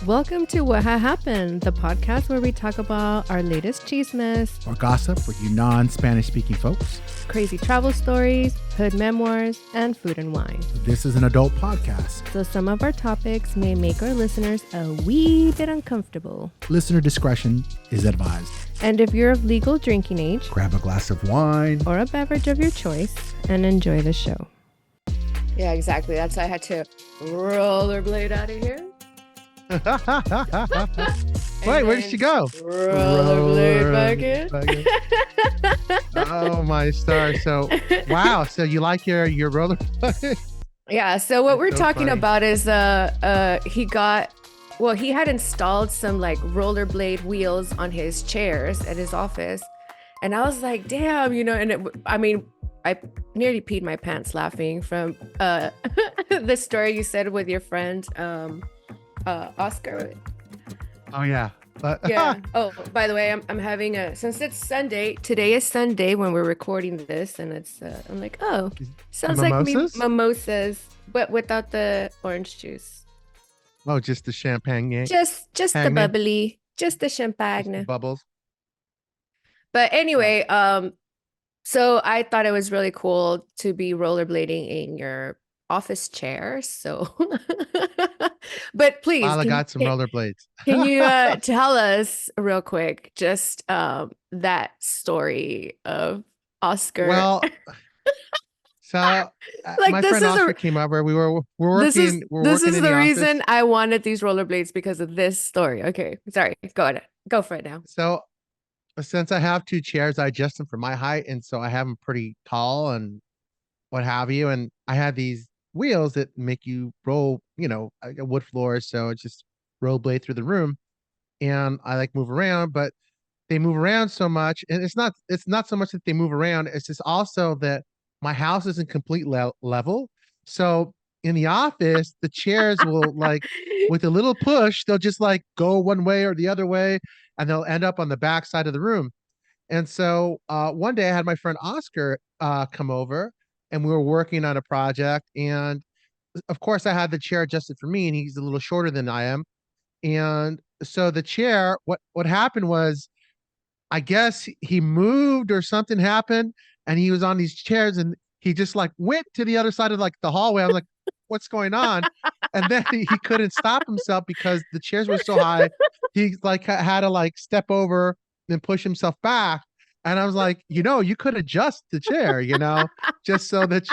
Welcome to Whahahappen, the podcast where we talk about our latest chismes, or gossip with you non-Spanish speaking folks, crazy travel stories, hood memoirs, and food and wine. This is an adult podcast, so some of our topics may make our listeners a wee bit uncomfortable. Listener discretion is advised. And if you're of legal drinking age, grab a glass of wine or a beverage of your choice and enjoy the show. Yeah, exactly. That's why I had to rollerblade out of here. Wait, where did she go? Rollerblade back in. Oh my star. So wow, so you like your rollerblade? Yeah, so what we're talking funny. about is he had installed some like rollerblade wheels on his chairs at his office. And I was like, damn, and I nearly peed my pants laughing from the story you said with your friend Oscar. Oh yeah. Yeah. Oh, by the way, I'm having since it's Sunday. Today is Sunday when we're recording this, and it's I'm like, oh, sounds mimosas? like mimosas, but without the orange juice. Oh, just the champagne. Just the bubbly, just the champagne. Just the bubbles. But anyway, so I thought it was really cool to be rollerblading in your office chair. So, but please, Lala got some rollerblades. Can you tell us real quick just that story of Oscar? Well, so my friend Oscar came over. We're working. This is the reason office. I wanted these rollerblades, because of this story. Okay, sorry. Go for it now. So since I have two chairs, I adjust them for my height, and so I have them pretty tall and what have you. And I had these wheels that make you roll, a wood floor, so it's just rollerblade through the room. And I like move around, but they move around so much, and it's not so much that they move around. It's just also that my house isn't complete level. So in the office, the chairs will like with a little push, they'll just like go one way or the other way, and they'll end up on the back side of the room. And so one day I had my friend Oscar come over, and we were working on a project. And of course I had the chair adjusted for me, and he's a little shorter than I am. And so the chair, what happened was, I guess he moved or something happened, and he was on these chairs, and he just like went to the other side of like the hallway. I'm like, what's going on? And then he couldn't stop himself because the chairs were so high. He like had to like step over and push himself back. And I was like, you could adjust the chair, just so that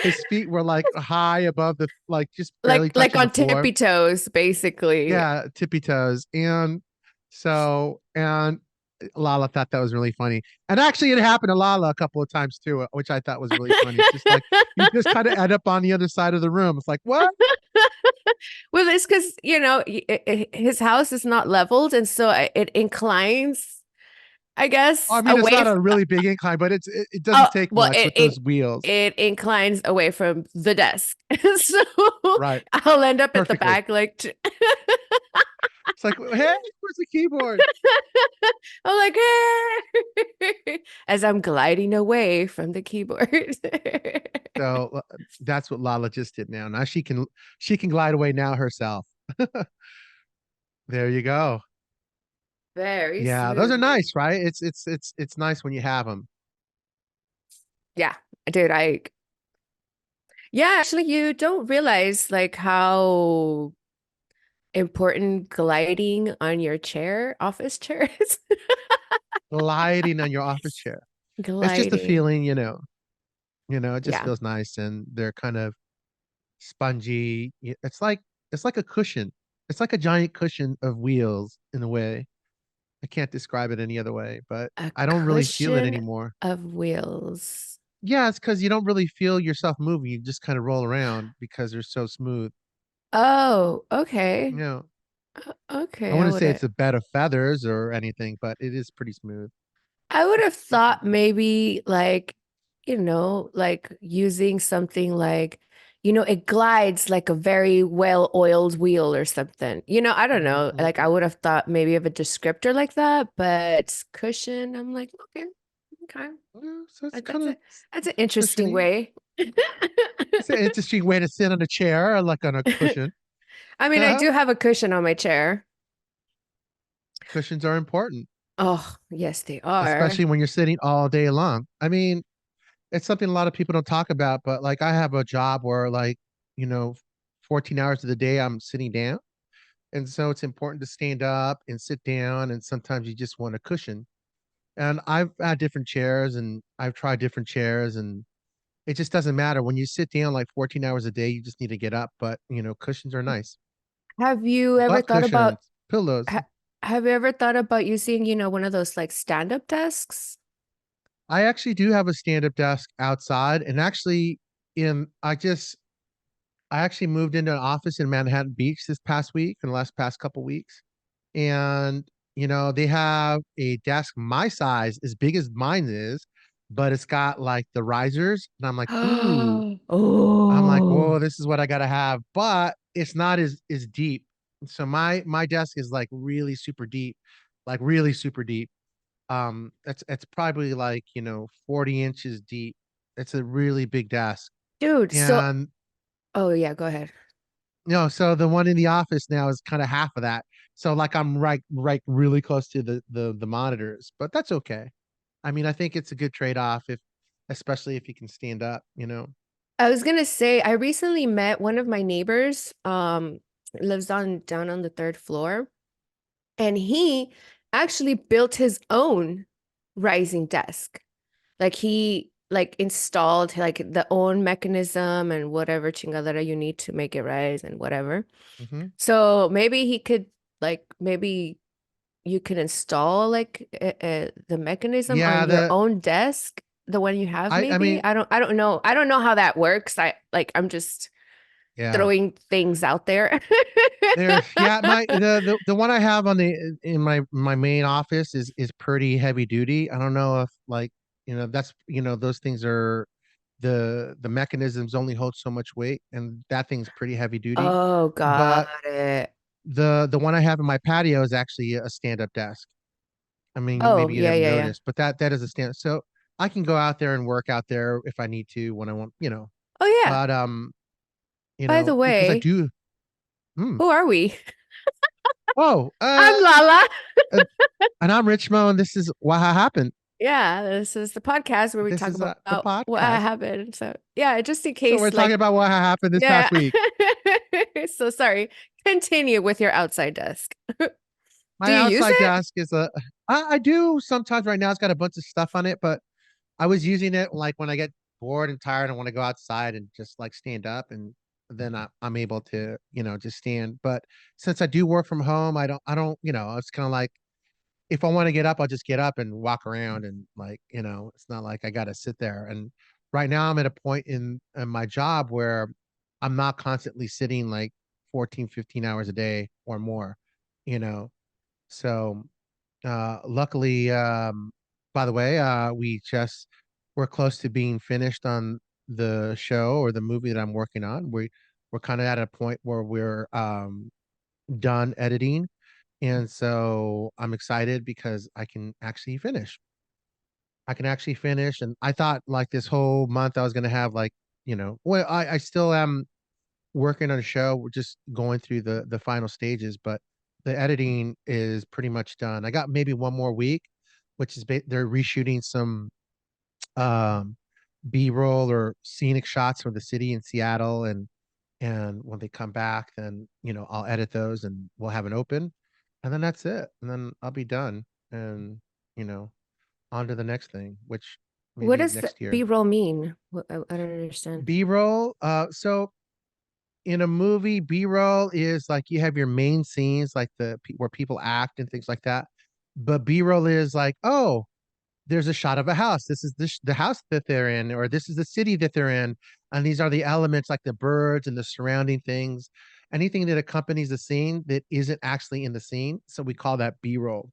his feet were like high above the, like just barely like on the floor. tippy toes, basically. Yeah, tippy toes. And Lala thought that was really funny. And actually it happened to Lala a couple of times too, which I thought was really funny. It's just like, you just kind of end up on the other side of the room. It's like, what? Well, it's because, his house is not leveled. And so it inclines, I guess. I mean, it's not a really big incline, but it doesn't take much with those wheels. It inclines away from the desk. So right. I'll end up Perfectly. at the back, like... It's like, hey, where's the keyboard? I'm like, hey, as I'm gliding away from the keyboard. So that's what Lala just did now. Now she can glide away now herself. There you go. Very yeah, smooth. Those are nice, right? It's nice when you have them. Yeah, dude, actually, you don't realize like how important gliding on your office chair is. Gliding on your office chair. Gliding. It's just a feeling, it just feels nice, and they're kind of spongy. It's like a cushion. It's like a giant cushion of wheels in a way. I can't describe it any other way, but I don't really feel it anymore. Of wheels. Yeah, it's because you don't really feel yourself moving. You just kind of roll around because they're so smooth. Oh, okay. Okay. I wouldn't say it's a bed of feathers or anything, but it is pretty smooth. I would have thought maybe like, like using something like, it glides like a very well-oiled wheel or something. I don't know. Like I would have thought maybe of a descriptor like that, but cushion, I'm like, okay. So it's that's an interesting way. It's an interesting way to sit on a chair, like on a cushion. I mean, I do have a cushion on my chair. Cushions are important, Oh, yes, they are. especially when you're sitting all day long. I mean, it's something a lot of people don't talk about, but like I have a job where like, you know, 14 hours of the day I'm sitting down. And so it's important to stand up and sit down. And sometimes you just want a cushion. And I've had different chairs and I've tried different chairs and it just doesn't matter. When you sit down like 14 hours a day, you just need to get up. But, cushions are nice. Have you ever Butt thought about cushions, pillows. ha have you ever thought about using, one of those like stand-up desks? I actually do have a stand-up desk outside and actually in I actually moved into an office in Manhattan Beach this past week in the last past couple weeks. And, they have a desk my size, as big as mine is, but it's got like the risers. And I'm like, ooh, I'm like, Oh, whoa, this is what I gotta have. But it's not as deep. So my desk is like really super deep, like really super deep. It's probably like, 40 inches deep. It's a really big desk. dude. So, And oh yeah, go ahead. so the one in the office now is kind of half of that. So like I'm right really close to the monitors, but that's okay. I mean, I think it's a good trade-off if especially if you can stand up. I was gonna say, I recently met one of my neighbors, lives on down on the third floor, and he actually built his own rising desk. Like he like installed like the own mechanism and whatever chingadera you need to make it rise and whatever. Hmm. So maybe he could like maybe you could install like the mechanism Yeah, on your the own desk, the one you have I maybe. mean, I don't know. I don't know how that works. I'm just yeah. throwing things out there. There's yeah, the one I have on the in my main office is pretty heavy duty. I don't know if like, that's those things are the mechanisms only hold so much weight and that thing's pretty heavy duty. Oh, got But it. the one I have in my patio is actually a stand-up desk. I mean, Oh, maybe you yeah, never yeah, yeah. noticed, but that is a stand. So I can go out there and work out there if I need to when I want. Oh, yeah. But By the because I way, do. Hmm. who are we? Oh, I'm Lala. and, and I'm Richmo, and this is Whahahappen. Yeah, this is the podcast where we This talk is the about what podcast. happened. So, yeah, just in So we're case, talking like, about what happened this yeah. past week. So sorry. Continue with your outside desk. Do My you use outside it? desk is I do sometimes. Right now, it's got a bunch of stuff on it, but I was using it like when I get bored and tired and want to go outside and just like stand up and then I'm able to, just stand. But since I do work from home, I don't, it's kind of like if I want to get up, I'll just get up and walk around and like, it's not like I got to sit there. And right now I'm at a point in my job where I'm not constantly sitting like 14, 15 hours a day or more, you know. So luckily, by the way, we're close to being finished on the show or the movie that I'm working on. We're kind of at a point where we're done editing, and so I'm excited because I can actually finish. I can actually finish, and I thought like this whole month I was gonna have like well, I still am working on a show. We're just going through the final stages, but the editing is pretty much done. I got maybe one more week, which is they're reshooting some um B-roll or scenic shots from the city in Seattle and when they come back then I'll edit those and we'll have an open and then that's it. And then I'll be done and you know on to the next thing, which What maybe does the next year. B-roll mean? I don't understand. B-roll, so in a movie, B-roll is like you have your main scenes, like where people act and things like that. But B-roll is like, oh, there's a shot of a house. This is the house that they're in, or this is the city that they're in, and these are the elements like the birds and the surrounding things, anything that accompanies the scene that isn't actually in the scene. So we call that B-roll.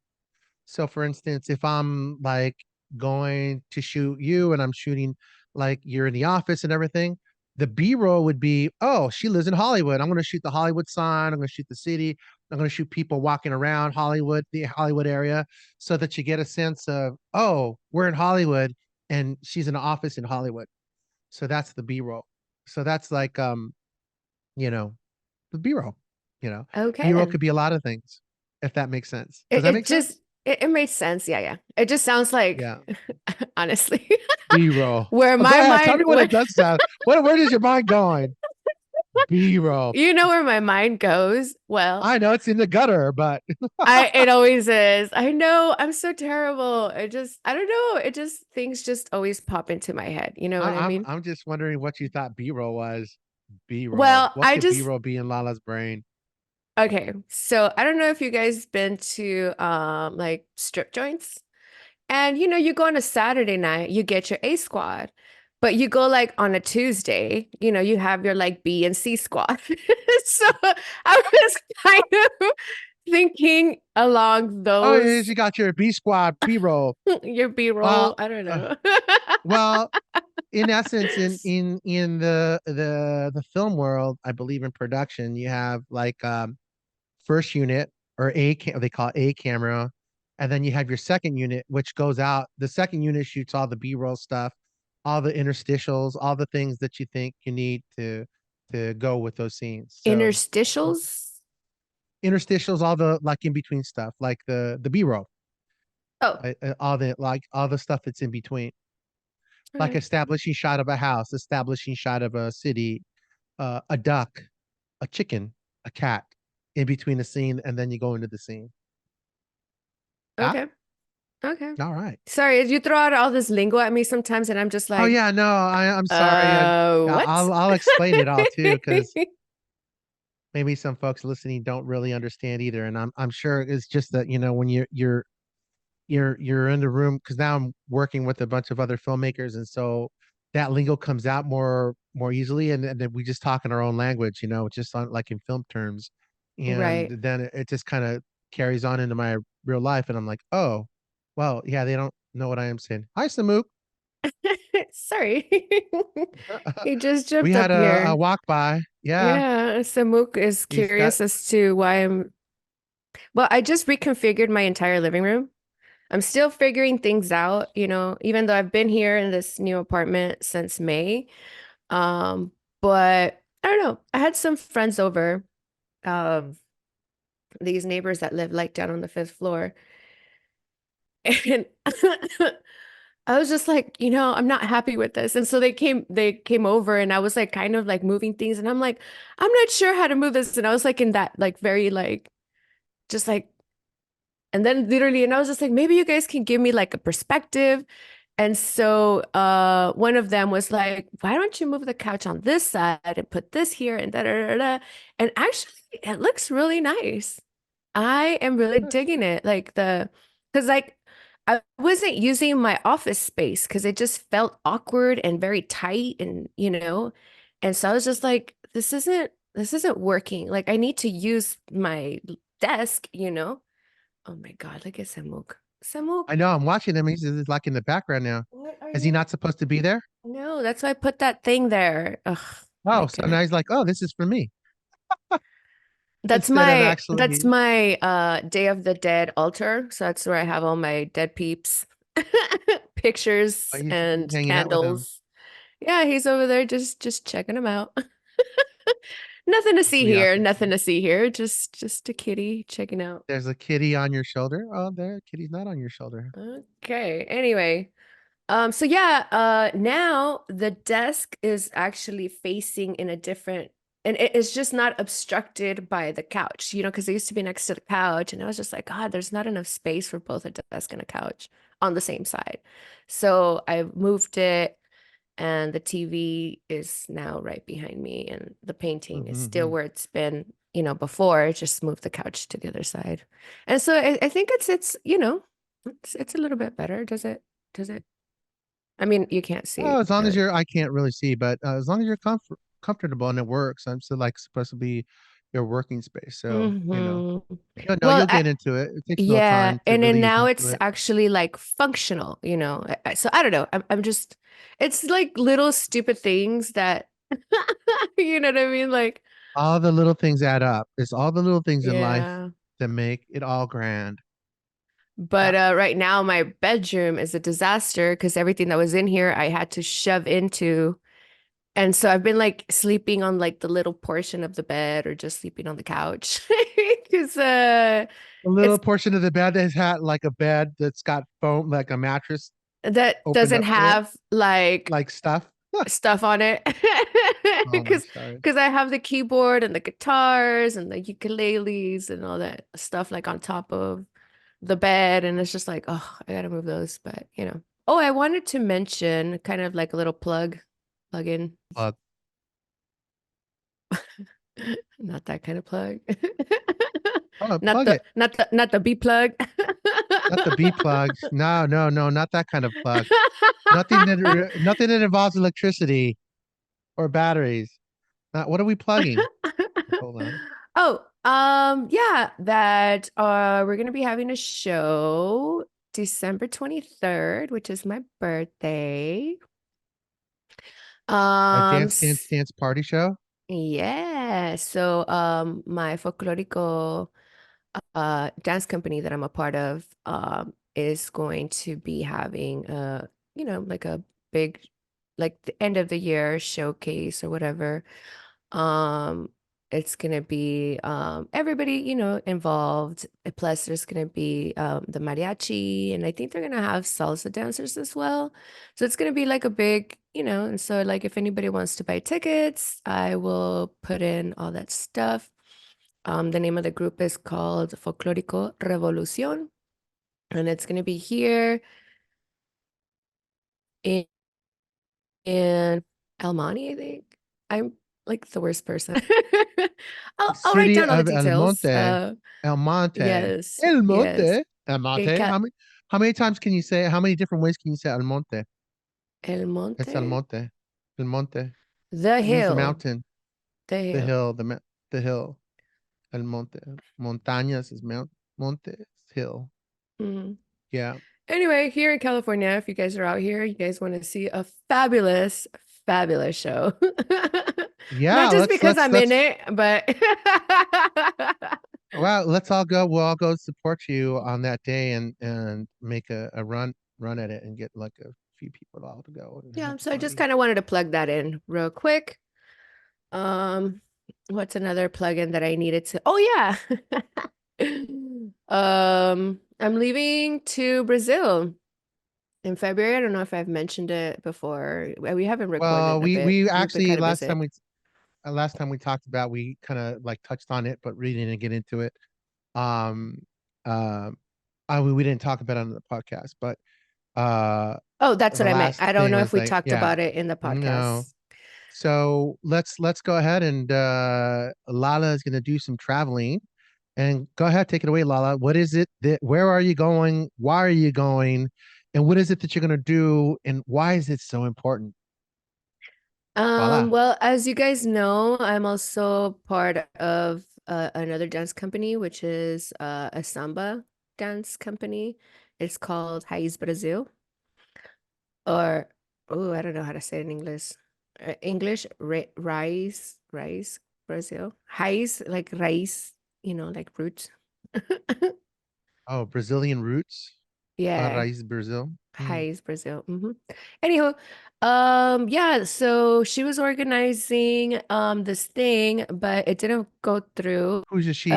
So for instance, if I'm like going to shoot you and I'm shooting like you're in the office and everything, the B-roll would be, oh, she lives in Hollywood. I'm going to shoot the Hollywood sign. I'm going to shoot the city. I'm going to shoot people walking around Hollywood, the Hollywood area, so that you get a sense of, oh, we're in Hollywood and she's in an office in Hollywood. So that's the B-roll. So that's like, you know, the B-roll. Okay. B-roll could be a lot of things, if that makes sense. Does It, that it make sense? just it makes sense. Yeah, yeah. It just sounds like Yeah. honestly B-roll. where Oh, go my ahead. Tell me mind what where, it does sound. Where does your mind going? B-roll. you know where my mind goes. Well, I know it's in the gutter, but it always is. I know I'm so terrible. I don't know. It just things just always pop into my head. You know what I mean? I'm just wondering what you thought B-roll was. B-roll. Well, What could B-roll be in Lala's brain? okay. So I don't know if you guys been to like strip joints. And you go on a Saturday night, you get your A squad. But you go like on a Tuesday, you have your like B and C squad. So I was kind of thinking along Oh, yes, those you got your B squad B-roll. your B-roll. Well, I don't know. well, in essence, in the film world, I believe in production, you have like first unit or they call it A camera, and then you have your second unit, which goes out. The second unit shoots all the B-roll stuff, all the interstitials, all the things that you think you need to go with those scenes. So Interstitials? interstitials, all the like in between stuff, like the B-roll, Oh, all the stuff that's in between, like okay. establishing shot of a house, establishing shot of a city, a duck, a chicken, a cat in between the scene, and then you go into the scene. Yeah. Okay. Okay. All right. Sorry, you throw out all this lingo at me sometimes, and I'm just Oh like, yeah, no, I'm sorry, and what? I'll explain it all too, because maybe some folks listening don't really understand either, and I'm sure it's just that when you're in the room, because now I'm working with a bunch of other filmmakers, and so that lingo comes out more easily, and then we just talk in our own language, just on like in film terms, and Right. then it just kind of carries on into my real life, and I'm like, oh, well, yeah, they don't know what I am saying. Hi, Samuk. Sorry. He just We jumped had up a here. walk by. Yeah, Yeah, Samuk is he's got. curious as to why well, I just reconfigured my entire living room. I'm still figuring things out, even though I've been here in this new apartment since May. Um, but I don't know. I had some friends over, um, these neighbors that live like down on the fifth floor. And I was just like, I'm not happy with this. And so they came over and I was like kind of like moving things and I'm like, I'm not sure how to move this. And I was like in that like very like just like and then literally and I was just like, maybe you guys can give me like a perspective. And so one of them was like, why don't you move the couch on this side and put this here and da da da da. And actually it looks really nice. I am really digging it. Because like I wasn't using my office space because it just felt awkward and very tight and so I was just like, this isn't working. Like I need to use my desk. Oh my God, look at Samuk. I Samuk, know. I'm watching him. He's like in the background now. what are Is he you? not supposed to be there? No, that's why I put that thing there. Ugh, my Oh, so goodness. now he's like, oh, this is for me That's instead of my that's actually. my Day of the Dead altar. So that's where I have all my dead peeps, Oh, pictures you should be and hanging out with him. candles. Yeah, he's over there just checking them out. Nothing to see We out here, there. nothing to see here. Just a kitty checking out. There's a kitty on your shoulder. Oh, there, kitty's not on your shoulder. Okay. Anyway, so yeah, now the desk is actually facing in a different, and it's just not obstructed by the couch, because it used to be next to the couch, and I was just like, God, there's not enough space for both a desk and a couch on the same side. So I moved it, and the TV is now right behind me, and the painting is still Mm-hmm. where it's been, before. I just moved the couch to the other side, and so I think it's a little bit better. Does it? Does it? I mean, you can't see Oh, it as long as really. I can't really see, but as long as you're comfortable and it works, I'm still like supposed to be your working space. So, Hmm. you'll know, Well, you'll get into it. It takes a little yeah, time to and then really ease now into it's it. actually like functional, So I don't know. I'm just, it's like little stupid things that, you know what I mean? Like, All the little things add up. It's all the little things in life yeah. that make it all grand. But Yeah. right now my bedroom is a disaster because everything that was in here I had to shove into. And so I've been like sleeping on like the little portion of the bed or just sleeping on the couch because A little it's portion of the bed that has had like a bed that's got foam, like a mattress that opened doesn't up to it, have like like stuff. stuff on it Oh my because stars. I have the keyboard and the guitars and the ukuleles and all that stuff like on top of the bed, and it's just like, oh, I gotta move those, but you know. Oh, I wanted to mention kind of like a little plug in. Plug. Not that kind of plug. Oh, plug it. Not the B plug. Not the B plug. No, no, no, not that kind of plug. Nothing that involves electricity or batteries. Not what are we plugging? Hold on. Oh, yeah, that we're gonna be having a show December 23rd, which is my birthday. A Um, dance party show. yeah, so my Folklorico dance company that I'm a part of is going to be having like a big like the end of the year showcase or whatever. Um it's gonna be everybody, involved. Plus there's gonna be the mariachi, and I think they're gonna have salsa dancers as well. So it's gonna be like a big, and so like if anybody wants to buy tickets, I will put in all that stuff. The name of the group is called Folklorico Revolución, and it's going to be here in, in El Monte, I think. I'm like the worst person. I'll write City down all the of El details. Monte. El Monte. Yes, El yes. Monte. El In Monte. How many times can you say? How many different ways can you say El Monte? El It's El Monte, Monte. El Monte. the It means the hill, mountain, the the hill. hill, the hill. El Monte. Montañas is mount. Monte is hill. Mhm. Yeah. Anyway, here in California, if you guys are out here, you guys want to see a fabulous, fabulous show. Not Yeah. just because I'm in it, but Well, let's all go. We'll all go support you on that day and make a run at it and get like a few people all to go and yeah, have a so I just party. kind of wanted to plug that in real quick. Um, what's another plugin that I needed to? Oh yeah. I'm leaving to Brazil in February. I don't know if I've mentioned it before. We haven't recorded Well, a bit. we We've been actually kind of busy. last time we talked about, we kind of like touched on it, but really didn't get into it. Um, we didn't talk about it on the podcast, but Oh, that's the what I meant. last I don't thing know if was we like, talked yeah, about it in the no. podcast. So let's go ahead and Lala is gonna do some traveling. And go ahead, take it away, Lala. What is it where are you going? Why are you going? And what is it that you're gonna do? And why is it so important? Voila. Well, as you guys know, I'm also part of another dance company, which is a samba dance company. It's called Raiz Brazil, or oh, I don't know how to say it in English. English, Raiz Brazil. Raiz, like rice, like roots. Oh, Brazilian roots. Yeah. Raiz Brazil. Hmm. Highs Brazil. Anywho, yeah, so she was organizing this thing, but it didn't go through. Who's a Uh, she?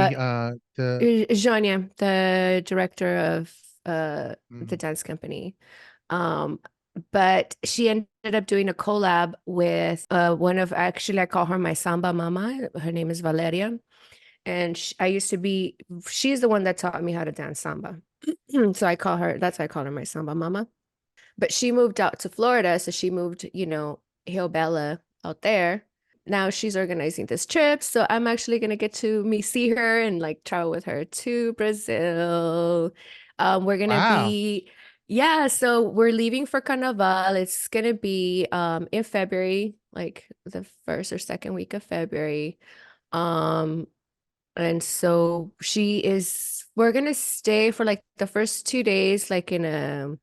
The Janya, the director of the mm. dance company. Um, but she ended up doing a collab with one of, actually I call her my Samba mama. Her name is Valeria. And she's the one that taught me how to dance samba. So that's why I call her my Samba mama. But she moved out to Florida, so she moved, Hill Bella out there. Now she's organizing this trip, so I'm actually gonna get to me see her and like travel with her to Brazil. We're gonna Wow. be, yeah, so we're leaving for Carnival. It's gonna be in February, like the first or second week of February. Um, and so we're gonna stay for like the first 2 days, like in a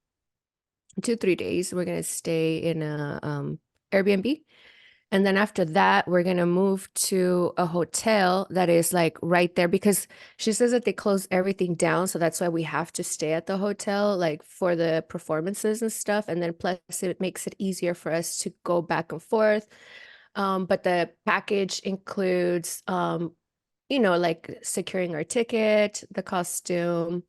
2, 3 days. We're gonna stay in a Airbnb, And then after that, we're gonna move to a hotel that is like right there because she says that they close everything down. So that's why we have to stay at the hotel, like for the performances and stuff. And then plus it makes it easier for us to go back and forth. But the package includes like securing our ticket, the costume,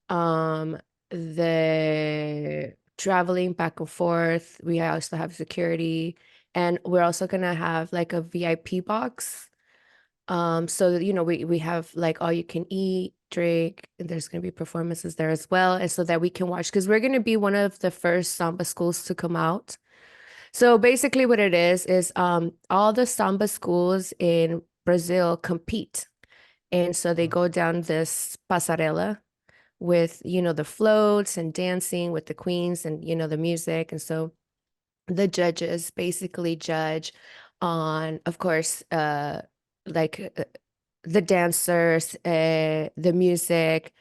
um, the traveling back and forth. We also have security, and we're also gonna have like a VIP box. So that, we have like all you can eat, drink, and there's gonna be performances there as well, and so that we can watch because we're gonna be one of the first samba schools to come out. So basically, what it is all the samba schools in Brazil compete, and so they go down this pasarela with, the floats and dancing with the queens and, the music. And so the judges basically judge on, of course, like the dancers, the music,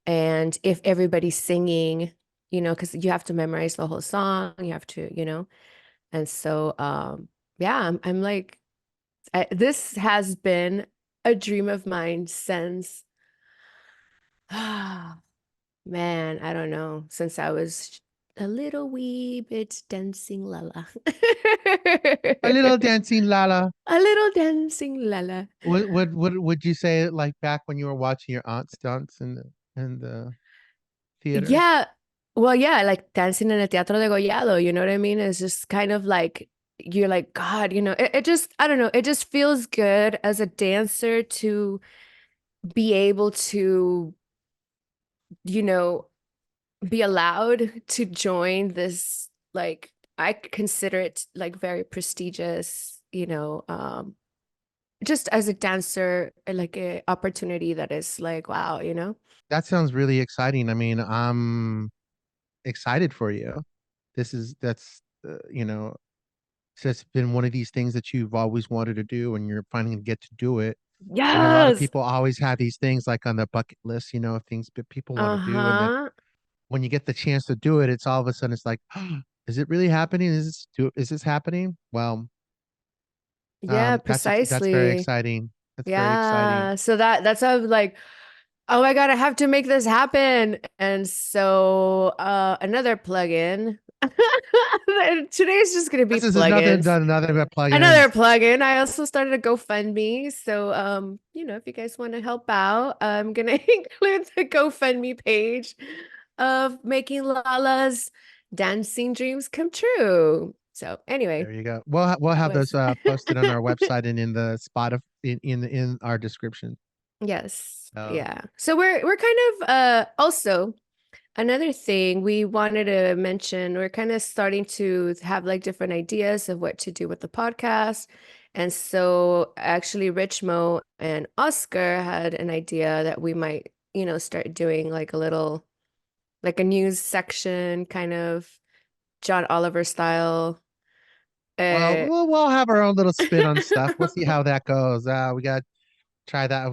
and if everybody's singing, because you have to memorize the whole song, you have to, and so, yeah, I'm like, this has been a dream of mine since, man, I don't know, since I was a little wee bit dancing Lala. A little dancing Lala. A little dancing Lala. Would you say it like back when you were watching your aunt's dance in the theater? Yeah. Well, yeah, like dancing in el Teatro de Gollado, you know what I mean? It's just kind of like you're like, God, it just, I don't know, it just feels good as a dancer to be able to, you know, be allowed to join this, like, I consider it like very prestigious, just as a dancer, like a opportunity that is like, wow. That sounds really exciting. I mean, I'm excited for you. That's so it's been one of these things that you've always wanted to do, and you're finally gonna get to do it. I mean, a lot of Yes. people always have these things like on the bucket list, things that people want to do, and then Uh-huh. when you get the chance to do it, it's all of a sudden it's like, is it really happening? Is this happening? Well, Yeah, that's very precisely. exciting. That's very exciting. Yeah. So that's how I'm like, oh my God, I have to make this happen. And so another plugin. Today is just gonna be This is another plugins. plugins. Another plugin. I also started a GoFundMe. So if you guys want to help out, I'm gonna include the GoFundMe page of making Lala's dancing dreams come true. So anyway, There you go. We'll that have those was posted on our website and in the spot of in our description. yes. So Yeah. So we're kind of also another thing we wanted to mention, we're kind of starting to have like different ideas of what to do with the podcast. And so actually Richmo and Oscar had an idea that we might, start doing like a little, like a news section, kind of John Oliver style. well, Uh, we'll have our own little spin on stuff. We'll see how that goes. We got to try that.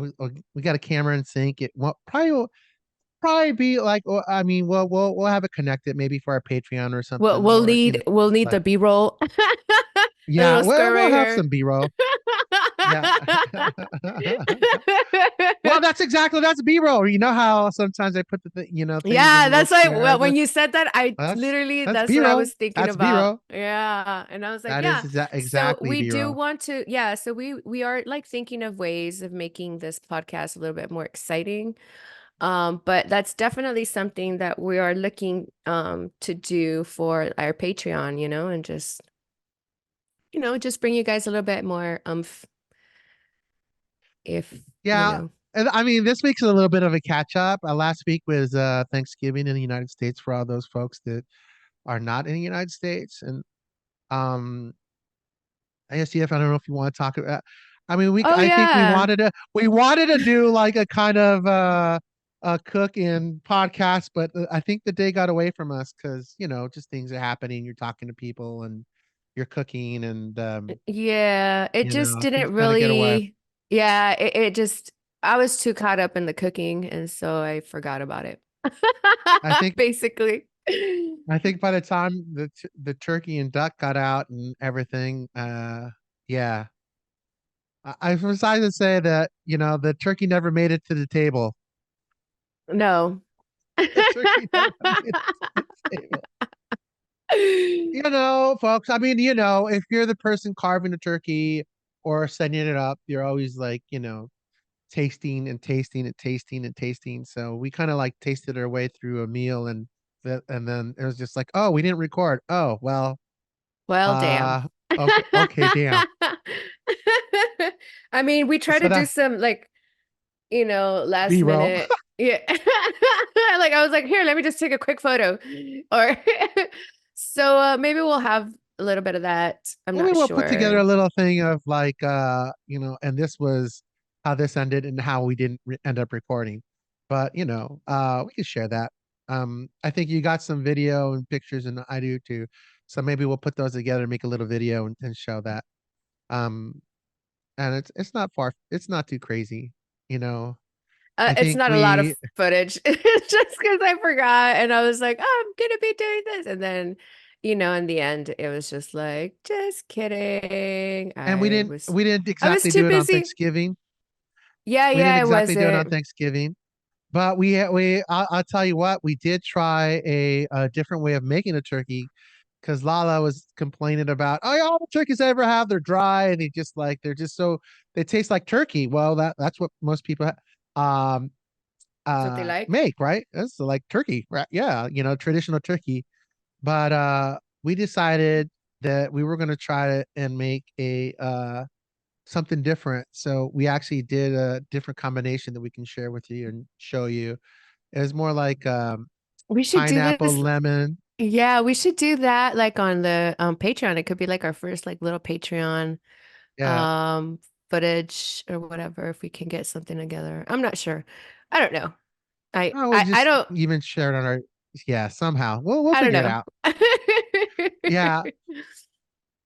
We got a camera and sync. It won't probably be like. I mean, we'll have it connected maybe for our Patreon or we'll something, we'll or need we'll need but the B-roll. The yeah, little well, square we'll right have here. some B-roll. Yeah. Well, that's B-roll. You know how sometimes they put things in Yeah, the little that's why squares. when you said that, I Well, literally, that's that's what I B-roll. was thinking That's about. B-roll. Yeah. And I was like, That is yeah. So exactly we do B-roll. want to, yeah. So we are like thinking of ways of making this podcast a little bit more exciting. But that's definitely something that we are looking to do for our Patreon, and just bring you guys a little bit more if Yeah. And I mean, this week's a little bit of a catch up. Last week was Thanksgiving in the United States for all those folks that are not in the United States. And um ASDF, I don't know if you want to talk about. I mean, Oh I think yeah. we wanted to do like a kind of a cooking podcast, but I think the day got away from us because just things are happening. You're talking to people and you're cooking, and Yeah, it just things didn't kind of get away. really, yeah, it just, I was too caught up in the cooking, and so I forgot about it. I think Basically. I think by the time the turkey and duck got out and everything, Yeah. I'm decided to say that, the turkey never made it to the table. No. The turkey never made it to the table. Folks, I mean, if you're the person carving the turkey or setting it up, you're always like, tasting and tasting and tasting and tasting. So we kind of like tasted our way through a meal and then it was just like, oh, we didn't record. Oh, well, Well, damn. uh, okay, damn. I mean, we try So to do that some like, last B-roll. minute. Yeah. Like I was like, here, let me just take a quick photo. Or so maybe we'll have a little bit of that. I'm Maybe not we'll put together a sure. little thing of like, and this was how this ended and how we didn't end up recording. But, we could share that. I think you got some video and pictures and I do too. So maybe we'll put those together and make a little video and show that. Um, and it's not far, it's not too crazy, you know. I It's think not a lot of we footage. It's just because I forgot and I was like, oh, I'm gonna be doing this. And then, in the end, it was just like, just kidding. and we didn't I was exactly too do it on busy. Thanksgiving. Yeah, We yeah, didn't I exactly do it on wasn't. Thanksgiving. But I'll tell you what, we did try a different way of making a turkey because Lala was complaining about, oh, yeah, all the turkeys I ever have, they're dry and they're just so they taste like turkey. Well, that's what most people um That's what they like. make, right? That's like turkey, right? Yeah, traditional turkey. But we decided that we were going to try it and make a something different. So we actually did a different combination that we can share with you and show you. It was more like We should do pineapple, this. lemon. Yeah, we should do that like on the Patreon. It could be like our first like little Patreon Yeah. um footage or whatever if we can get something together. I'm not sure. I don't know. I Oh, we I, I just don't even shared on our yeah, somehow. We'll I don't figure it know. out. Yeah.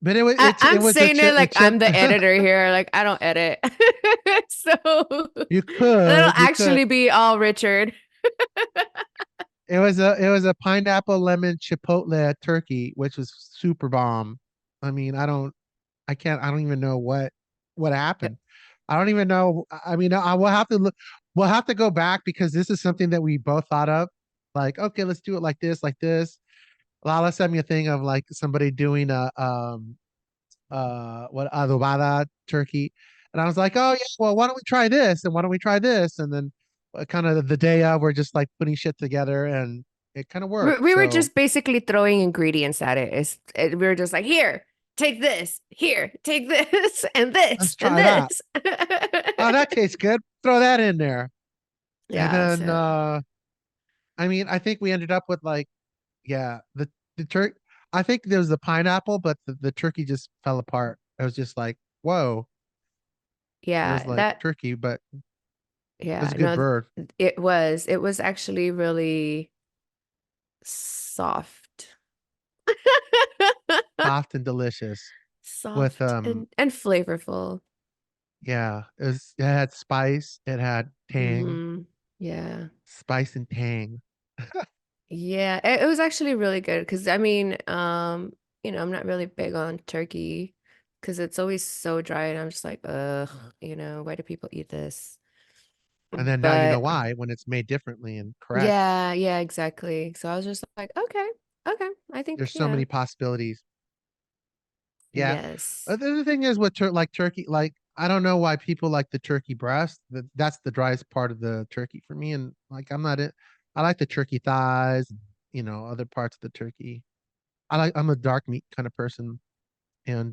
But it I'm was a saying it a like chip. I'm the editor here. Like I don't edit. So it'll You could. actually be all Richard. It was a pineapple lemon chipotle turkey, which was super bomb. I mean, I don't even know what happened. I don't even know. I mean, I will have to look. We'll have to go back because this is something that we both thought of. Like, okay, let's do it like this, like this. Lala sent me a thing of like somebody doing a what adobada turkey, and I was like, oh yeah, well, why don't we try this and why don't we try this, and then kind of the day of we're just like putting shit together and it kind of We, worked. we were So just basically throwing ingredients at it. We were just like, here, take this, here, take this, and let's this, and try that. this. Oh, that tastes good. Throw that in there. And Yeah, then so I mean, I think we ended up with like, yeah, the turkey. I think there was the pineapple, but the turkey just fell apart. It was just like, whoa, it was yeah, like turkey, but it was yeah, a good no, bird. it was actually really soft. Soft and delicious. With Soft and flavorful. yeah, it had spice, it had tang, Yeah. spice and tang. Yeah, it was actually really good because I mean, I'm not really big on turkey because it's always so dry and I'm just like, ugh, why do people eat this? And then now you know But why when it's made differently and correct. yeah, yeah, exactly. So I was just like, okay, okay. I think, There's so many possibilities. Yeah. yes. The other thing is with like turkey, like I don't know why people like the turkey breast. That's the driest part of the turkey for me. And like I'm not it. I like the turkey thighs, other parts of the turkey. I'm a dark meat kind of person. And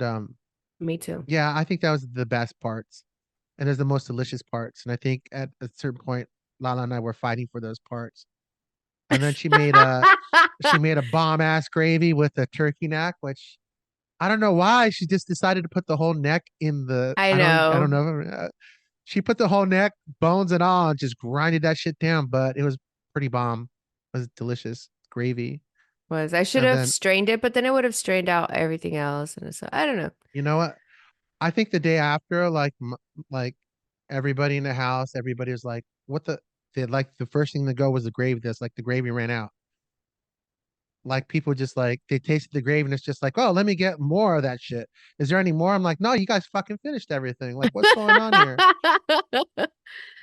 Me too. yeah, I think that was the best parts. And it's the most delicious parts. And I think at a certain point, Lala and I were fighting for those parts. And then she made a bomb ass gravy with a turkey neck, which I don't know why she just decided to put the whole neck in the. I I don't know. know. She put the whole neck, bones and all, and just grinded that shit down. But it was pretty bomb. It was delicious gravy. I should And have then strained it, but then it would have strained out everything else. And so I don't know. you know what? I think the day after, like like everybody in the house, everybody was like, "What the?" They like the first thing to go was the gravy. That's like the gravy ran out. like people just like they tasted the gravy and it's just like, oh, let me get more of that shit. Is there any more? I'm like, no, you guys fucking finished everything. Like, what's going on here?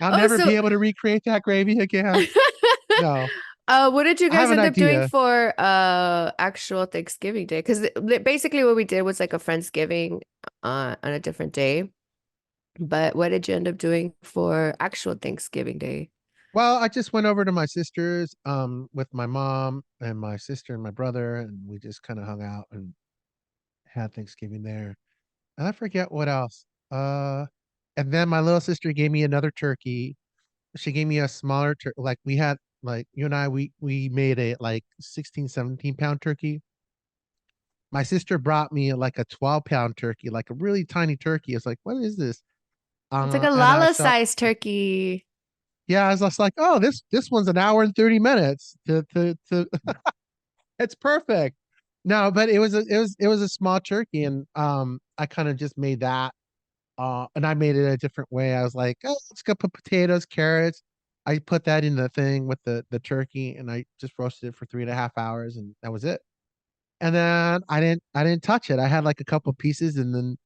I'll Oh, never so be able to recreate that gravy again. No, what did you I have guys an end up doing idea. for actual Thanksgiving Day? Because basically what we did was like a Friendsgiving on a different day. But what did you end up doing for actual Thanksgiving Day? Well, I just went over to my sister's with my mom and my sister and my brother, and we just kind of hung out and had Thanksgiving there. And I forget what else. And then my little sister gave me another turkey. She gave me a smaller turkey. Like we had, like you and I, we made a like 16, 17 pound turkey. My sister brought me like a 12 pound turkey, like a really tiny turkey. It's like, what is this? It's like a And I so Lala-sized turkey. yeah, I was just like, oh, this one's an hour and 30 minutes to it's perfect. No, but it was a small turkey, and I kind of just made that. And I made it a different way. I was like, oh, let's go put potatoes, carrots. I put that in the thing with the turkey, and I just roasted it for 3.5 hours, and that was it. And then I didn't touch it. I had like a couple pieces, and then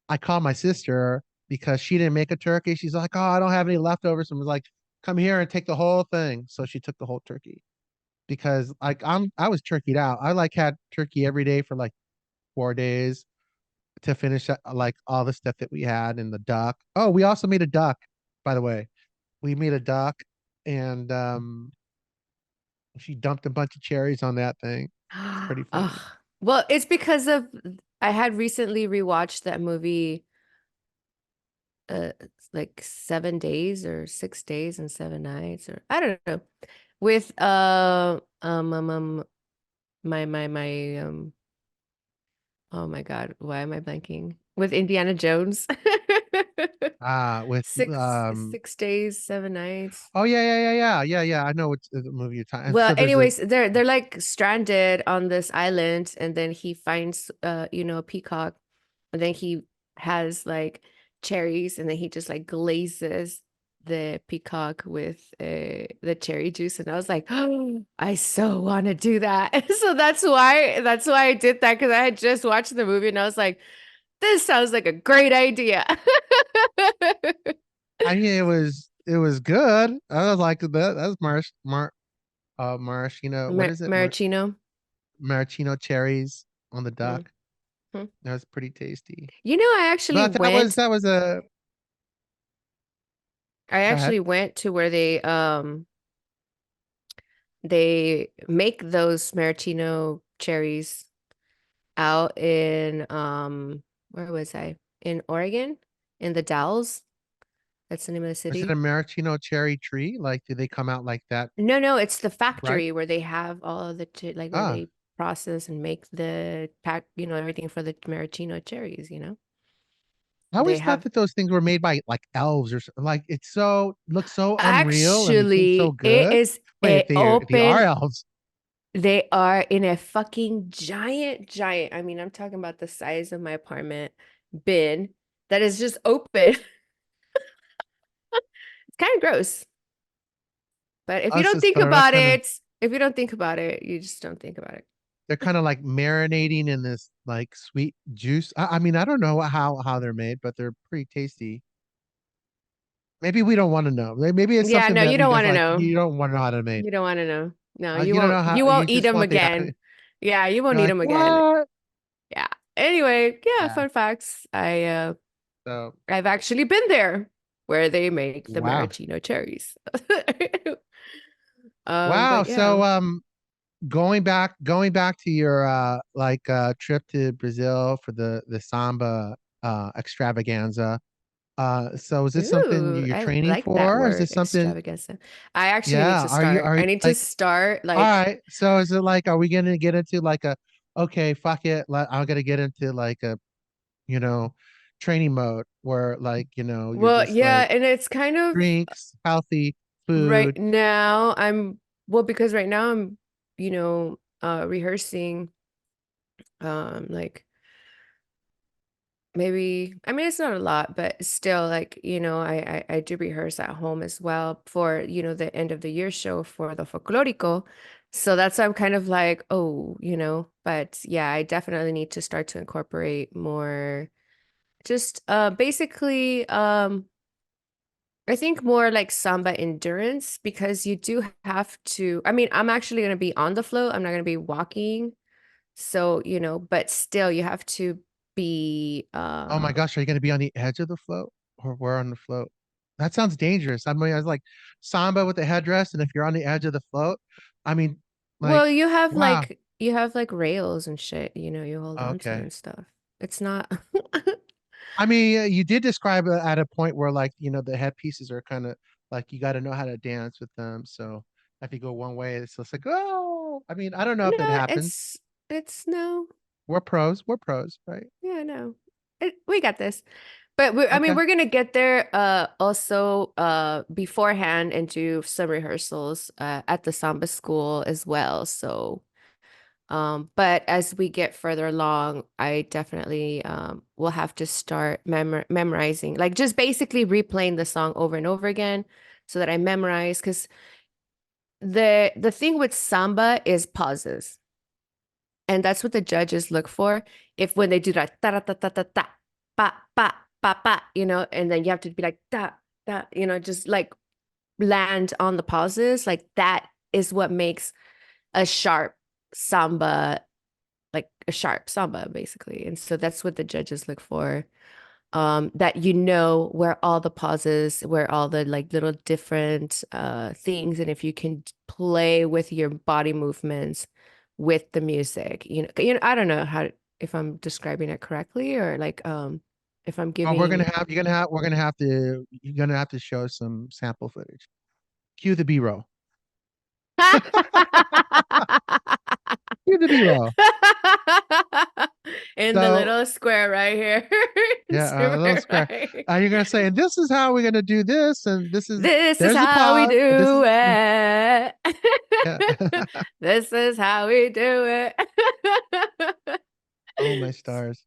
I called my sister because she didn't make a turkey. She's like, oh, I don't have any leftovers. And was like, come here and take the whole thing. So she took the whole turkey because like I was turkeyed out. I like had turkey every day for like 4 days to finish like all the stuff that we had in the duck. Oh, we also made a duck, by the way. We made a duck, and she dumped a bunch of cherries on that thing. It's pretty Ugh. funny. Well, it's because of I had recently rewatched that movie like 7 days or 6 days and 7 nights, or I don't know, with my oh my God, why am I blanking? With Indiana Jones. With Six 6 days, 7 nights. oh yeah. I know what the movie you're talking. Well, So there's a anyways, they're like stranded on this island, and then he finds a peacock, and then he has like cherries, and then he just like glazes the peacock with the cherry juice, and I was like, oh, I so want to do that. So that's why I did that, because I had just watched the movie and I was like, this sounds like a great idea. I mean it was good. I was like that's maraschino. What is it? Maraschino. Maraschino cherries on the Mhm. duck. That was pretty tasty. You know, I actually But that was went that was a I go ahead. actually went to where they make those maraschino cherries out in where was I? In Oregon, in the Dalles. That's the name of the Is it a city. maraschino cherry tree? Like, do they come out like that No, it's the ripe? factory where they have all of the like where Ah, they process and make the pack, everything for the maraschino cherries. I They always thought have that those things were made by like elves or like it's so looks so unreal and it tastes so actually it good. is Wait, a they are open. elves. They are in a fucking giant, I mean, I'm talking about the size of my apartment bin that is just open. It's kind of gross. But if you Us don't is think they're like about kind of it, if you don't think about it, you just don't think about it. they're kind of like marinating in this like sweet juice. I mean, I don't know how they're made, but they're pretty tasty. Maybe we don't want to know. Maybe it's Yeah, something no, that you you don't guys want to like. know. You don't want to know how to make. You don't want to know. No, you You don't know won't. how. You You won't eat just them want the. again. Yeah, you won't You're eat like them again. what? Yeah. Anyway, yeah, Yeah. fun facts. So I've actually been there where they make the wow, maraschino cherries. wow. But yeah. So going back to your like trip to Brazil for the samba extravaganza. So is this something Ooh, you're I training like that for? Or is word, this something? extravaganza. I actually need Yeah. to Are you start. are I you need to like start all like, right? So is it like are we gonna get into like a okay, fuck it, I'm gonna get into like a you know training mode where like you're well, just yeah, like and it's kind of drinks, healthy right food. now because right now I'm, rehearsing like maybe, I mean, it's not a lot, but still, like, I do rehearse at home as well for, the end of the year show for the Folklorico. So that's why I'm kind of like, oh, but yeah, I definitely need to start to incorporate more just basically I think more like Samba endurance because you do have to. I mean, I'm actually going to be on the float. I'm not going to be walking. So, but still you have to be Oh my gosh, are you going to be on the edge of the float or where on the float? That sounds dangerous. I mean, I was like Samba with the headdress, and if you're on the edge of the float, I mean, like, well, wow. you have like rails and shit, you hold on to Okay. and stuff. It's not I mean, you did describe it at a point where, like, the headpieces are kind of like you got to know how to dance with them. So if you go one way, it's just like, oh, I mean, I don't know if it no, happens. it's no. We're pros. We're pros, right? Yeah, no. We got this. But I mean, Okay. we're gonna get there also beforehand and do some rehearsals at the samba school as well. So but as we get further along, I definitely will have to start memorizing, like just basically replaying the song over and over again so that I memorize. Because the thing with samba is pauses. And that's what the judges look for. If when they do that ta ta ta ta ta ta pa pa pa pa, and then you have to be like da da, just like land on the pauses, like that is what makes a sharp samba, like a sharp samba, basically. And so that's what the judges look for. That where all the pauses, where all the like little different things, and if you can play with your body movements with the music, I don't know if I'm describing it correctly or like if I'm Oh, giving we're gonna have to, you're gonna have to show some sample footage. Cue the B-roll. Cue the B-roll. in the So little square right here. yeah, a little Super square. right. You're gonna say, and this is how we're gonna do this, and this is This is there's the how we pause. This do is it. yeah. This is how we do it. Oh my stars.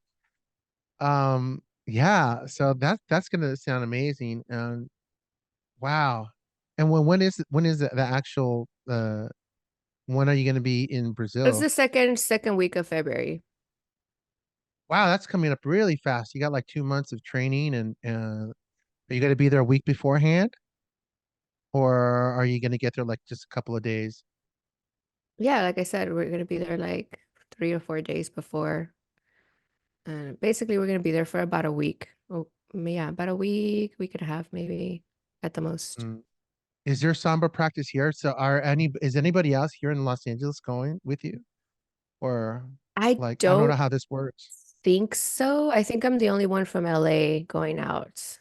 Yeah. So that's gonna sound amazing. And wow. And when is the actual when are you gonna be in It's Brazil? the second week of February. Wow, that's coming up really fast. You got like 2 months of training, and are you gonna be there a week beforehand, or are you gonna get there like just a couple of days? Yeah, like I said, we're gonna be there like 3 or 4 days before. And basically we're gonna be there for about a week. Oh, yeah, about a week and a half maybe at the most. Mm. Is there samba practice here? So is anybody else here in Los Angeles going with you? Or I like I don't know don't how this works. think so. I think I'm the only one from LA going out.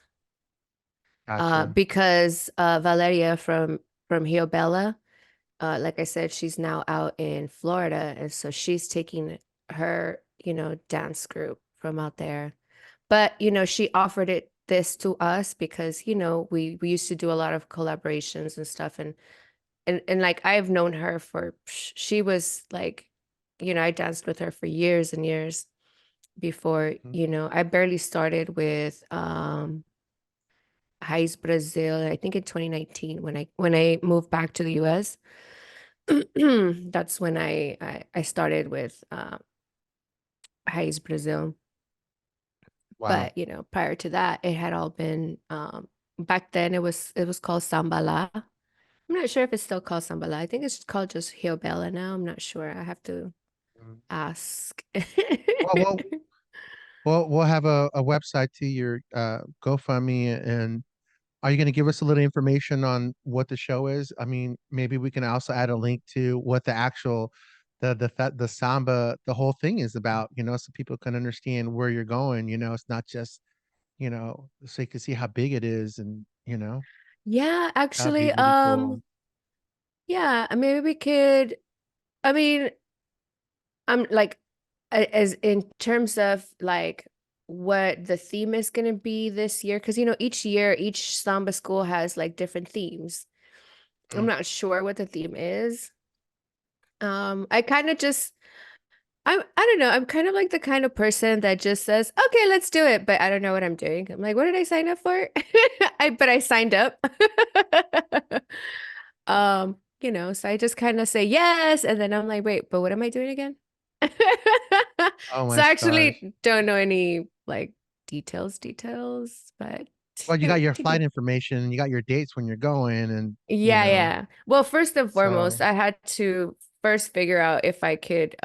Gotcha. Because Valeria from Rio Bella, like I said, she's now out in Florida, and so she's taking her, dance group from out there. But she offered this to us because we used to do a lot of collaborations and stuff, and like I've known her she was like, I danced with her for years and years before, Mhm. I barely started with Raiz Brazil, I think in 2019 when I moved back to the US. That's when I started with Raiz Brazil. Wow. But prior to that, it had all been back then it was called Sambala. I'm not sure if it's still called Sambala. I think it's called just Rio Bella now. I'm not sure. I have to Mm. ask. Well, we'll have a website to your GoFundMe, and are you going to give us a little information on what the show is? I mean, maybe we can also add a link to what the actual the samba, the whole thing is about, so people can understand where you're going. It's not just, so you can see how big it is, and Yeah, that'd be actually, really cool. yeah, maybe we could. I mean, I'm like, as in terms of like what the theme is going to be this year, because each year, each samba school has like different themes. I'm Mm. not sure what the theme is. I kind of just I don't know. I'm kind of like the kind of person that just says, "Okay, let's do it," but I don't know what I'm doing. I'm like, "What did I sign up for?" But I signed up. Um, So I just kind of say yes. And then I'm like, wait, but what am I doing again? Oh So my I stars. actually don't know any like details, but Well, you got your flight TB. information, you got your dates when you're going, and Yeah, yeah. Well, first and foremost, so I had to first figure out if I could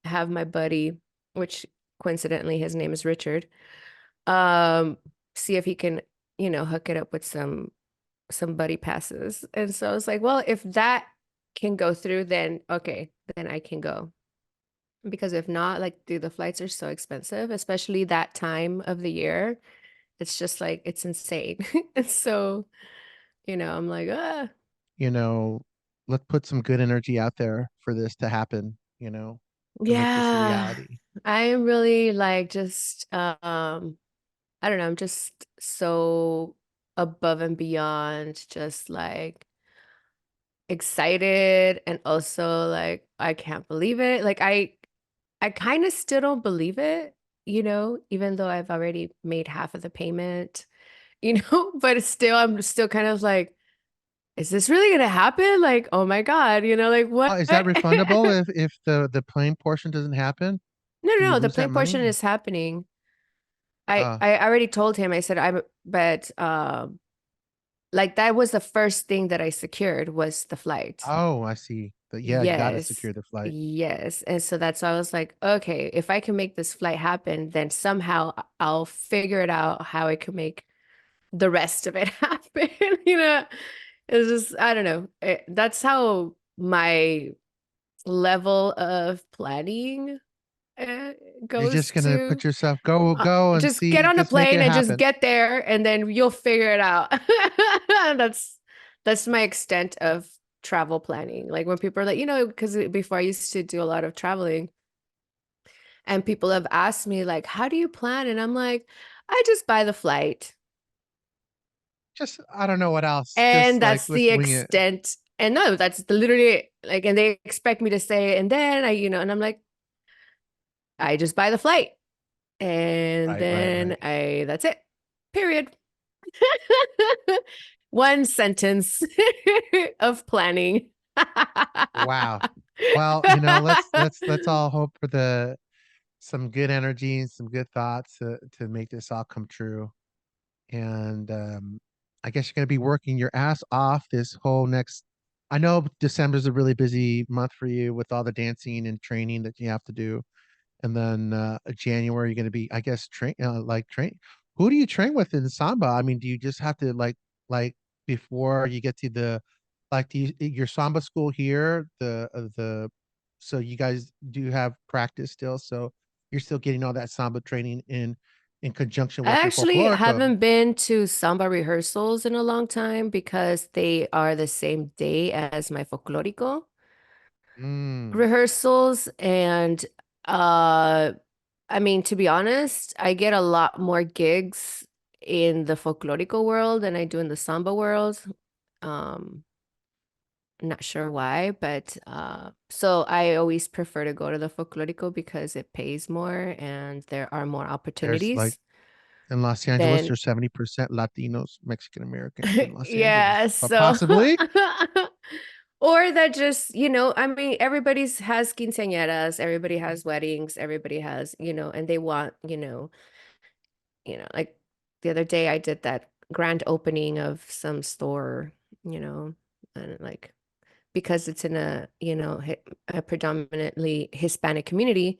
have my buddy, which coincidentally his name is Richard, um see if he can, hook it up with some buddy passes. And so I was like, well, if that can go through, then okay, then I can go. Because if not, like, dude, the flights are so expensive, especially that time of the year. It's just like it's insane. And so, I'm like, you know, let's put some good energy out there for this to happen, to make this a yeah, reality. I am really like just I don't know, I'm just so above and beyond, just like excited and also like I can't believe it. Like I kind of still don't believe it, even though I've already made half of the payment, but it's still I'm still kind of like, is this really gonna happen? Like, oh my God, like Oh, what? is that refundable if the plane portion doesn't happen? No, Do no, you no, the lose that plane money? portion is happening. I Uh, I already told him, I said but like that was the first thing that I secured was the flight. oh, I see. But yeah, you got to Yes. secure the flight. Yes. And so that's why I was like, okay, if I can make this flight happen, then somehow I'll figure it out how I can make the rest of it happen. You know, it's just, I don't know. That's how my level of planning uh, You're just goes gonna put to. yourself go and Just get see, on the just make plane it and just happen. get there, and then you'll figure it out. That's that's my extent of travel planning. Like when people are like, because before I used to do a lot of traveling, and people have asked me like, "How do you plan?" And I'm like, "I just buy the flight." Just I don't know what else. And Just like that's let's the wing it. extent. And no, that's literally like, and they expect me to say, and then and I'm like, I just buy the flight. And Right, right, then right. that's it. Period. One sentence of planning. Wow. Well, let's all hope for the some good energy and some good thoughts to make this all come true. And I guess you're gonna be working your ass off this whole next. I know December's a really busy month for you with all the dancing and training that you have to do, and then January you're gonna be, I guess, train. Who do you train with in Samba? I mean, do you just have to like before you get to the like do your Samba school here the so you guys do have practice still, so you're still getting all that Samba training in conjunction I with your actually Folklorico. haven't been to Samba rehearsals in a long time because they are the same day as my Folklorico Mm. rehearsals. And uh I mean, to be honest, I get a lot more gigs in the Folklorico world than I do in the Samba world. Um, Not sure why, but so I always prefer to go to the Folklorico because it pays more and there are more There's like opportunities in Los Angeles, than there's 70% Latinos, Mexican Americans in Los yeah, Angeles. But so possibly, or that just, I mean, everybody's has quinceañeras, everybody has weddings, everybody has, and they want, like the other day I did that grand opening of some store, and like because it's in a predominantly Hispanic community,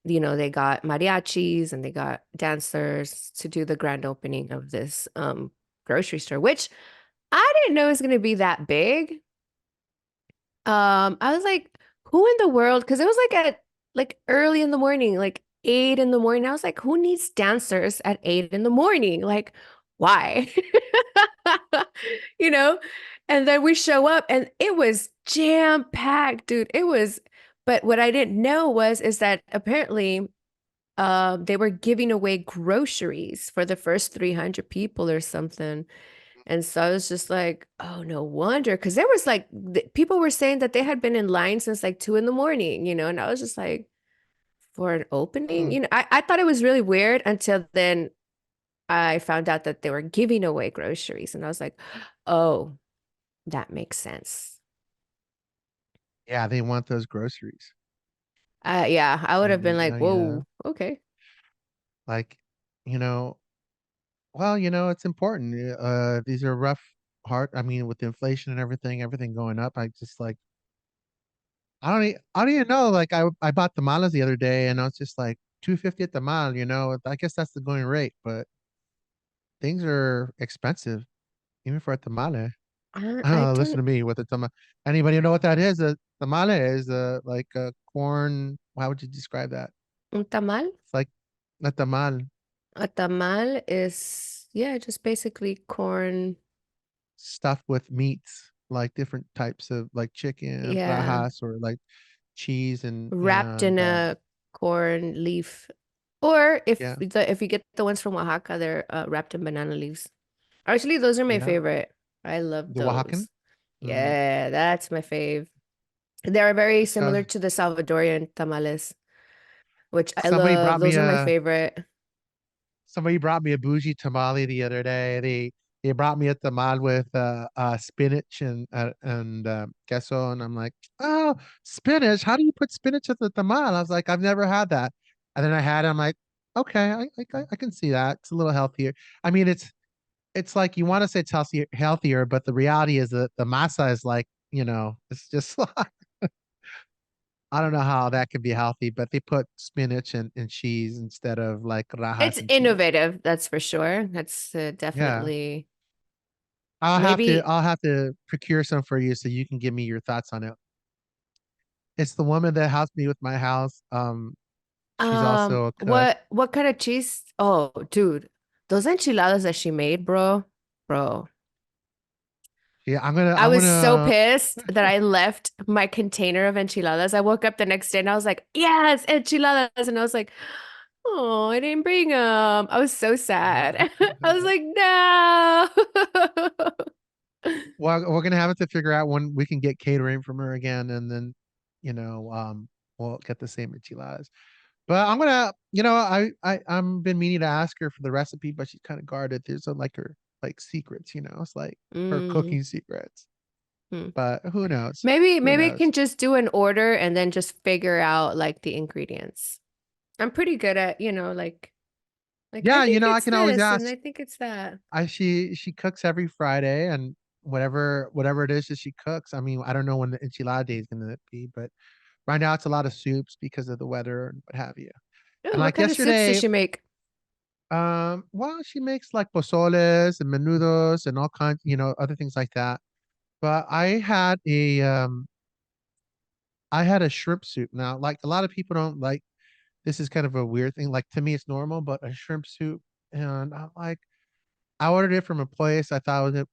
they got mariachis and they got dancers to do the grand opening of this grocery store, which I didn't know was going to be that big. I was like, who in the world? Because it was like at like early in the morning, like 8 in the morning. I was like, who needs dancers at 8 in the morning? Like, why? You know? And then we show up and it was jam-packed, dude. It was, but what I didn't know is that apparently they were giving away groceries for the first 300 people or something. And so I was just like, oh, no wonder. Because there was like, people were saying that they had been in line since like 2 in the morning, and I was just like, for an opening, mm, I thought it was really weird until then I found out that they were giving away groceries. And I was like, oh, that makes sense. Yeah, they want those groceries. Yeah, I would have been like, Yeah. whoa, okay. Like, you know, well, it's important. These are rough hard. I mean, with inflation and everything going up, I just like I don't even know. Like I bought tamales the other day and I was just like 250 at the mile, I guess that's the going rate, but things are expensive, even for a tamale. I don't I know, listen don't to me with a tamale. Anybody know what that is? A tamale is like a corn. How would you describe that? un tamal. It's like a tamal A tamal is yeah, just basically corn. stuffed with meats, like different types of like chicken, Yeah, rajas, or like cheese and wrapped in and a corn leaf. Or yeah, if you get the ones from Oaxaca, they're wrapped in banana leaves. Actually, those are my yeah, favorite. I love the Oaxacan. those. Mm. Yeah, that's my fave. They're very So similar to the Salvadorian tamales, which I somebody love. brought me Those are my a favorite. somebody brought me a bougie tamale the other day. They brought me a tamal with spinach and queso, and I'm like, oh, spinach? How do you put spinach at the tamal? I was like, I've never had that, and then I had it. I'm like, okay, I can see that. It's a little healthier. I mean, it's like you want to say it's healthier, but the reality is that the masa is like, it's just I don't know how that could be healthy, but they put spinach and cheese instead of like rajas It's and cheese. innovative, that's for sure. That's Yeah. definitely I'll have to maybe I'll have to procure some for you so you can give me your thoughts on it. It's the woman that helped me with my house. She's also a cook. what kind of cheese? Oh, dude, those enchiladas that she made, bro. Bro. Yeah, I'm gonna I I'm was so gonna pissed that I left my container of enchiladas. I woke up the next day and I was like, yes, enchiladas. And I was like, oh, I didn't bring them. I was so sad. I was like, no. well, we're gonna have to figure out when we can get catering from her again, and then we'll get the same enchiladas. But I'm gonna, I'm been meaning to ask her for the recipe, but she's kind of guarded. There's like her like secrets, it's like her Mm, cooking secrets. hmm. But who knows? Who Maybe I knows? can just do an order and then just figure out like the ingredients. I'm pretty good at, like I Yeah, think I it's can always this and ask. I think it's that. She cooks every Friday, and whatever it is that she cooks. I mean, I don't know when the enchilada day is gonna be, but right now it's a lot of soups because of the weather and what have you. Oh, And what like kind of soups does yesterday, she make? well, she makes like pozoles and menudos and all kinds, other things like that. But I had a shrimp soup. Now, like a lot of people don't like this is kind of a weird thing. Like to me, it's normal, but a shrimp soup, and I'm like, I ordered it from a place. I thought it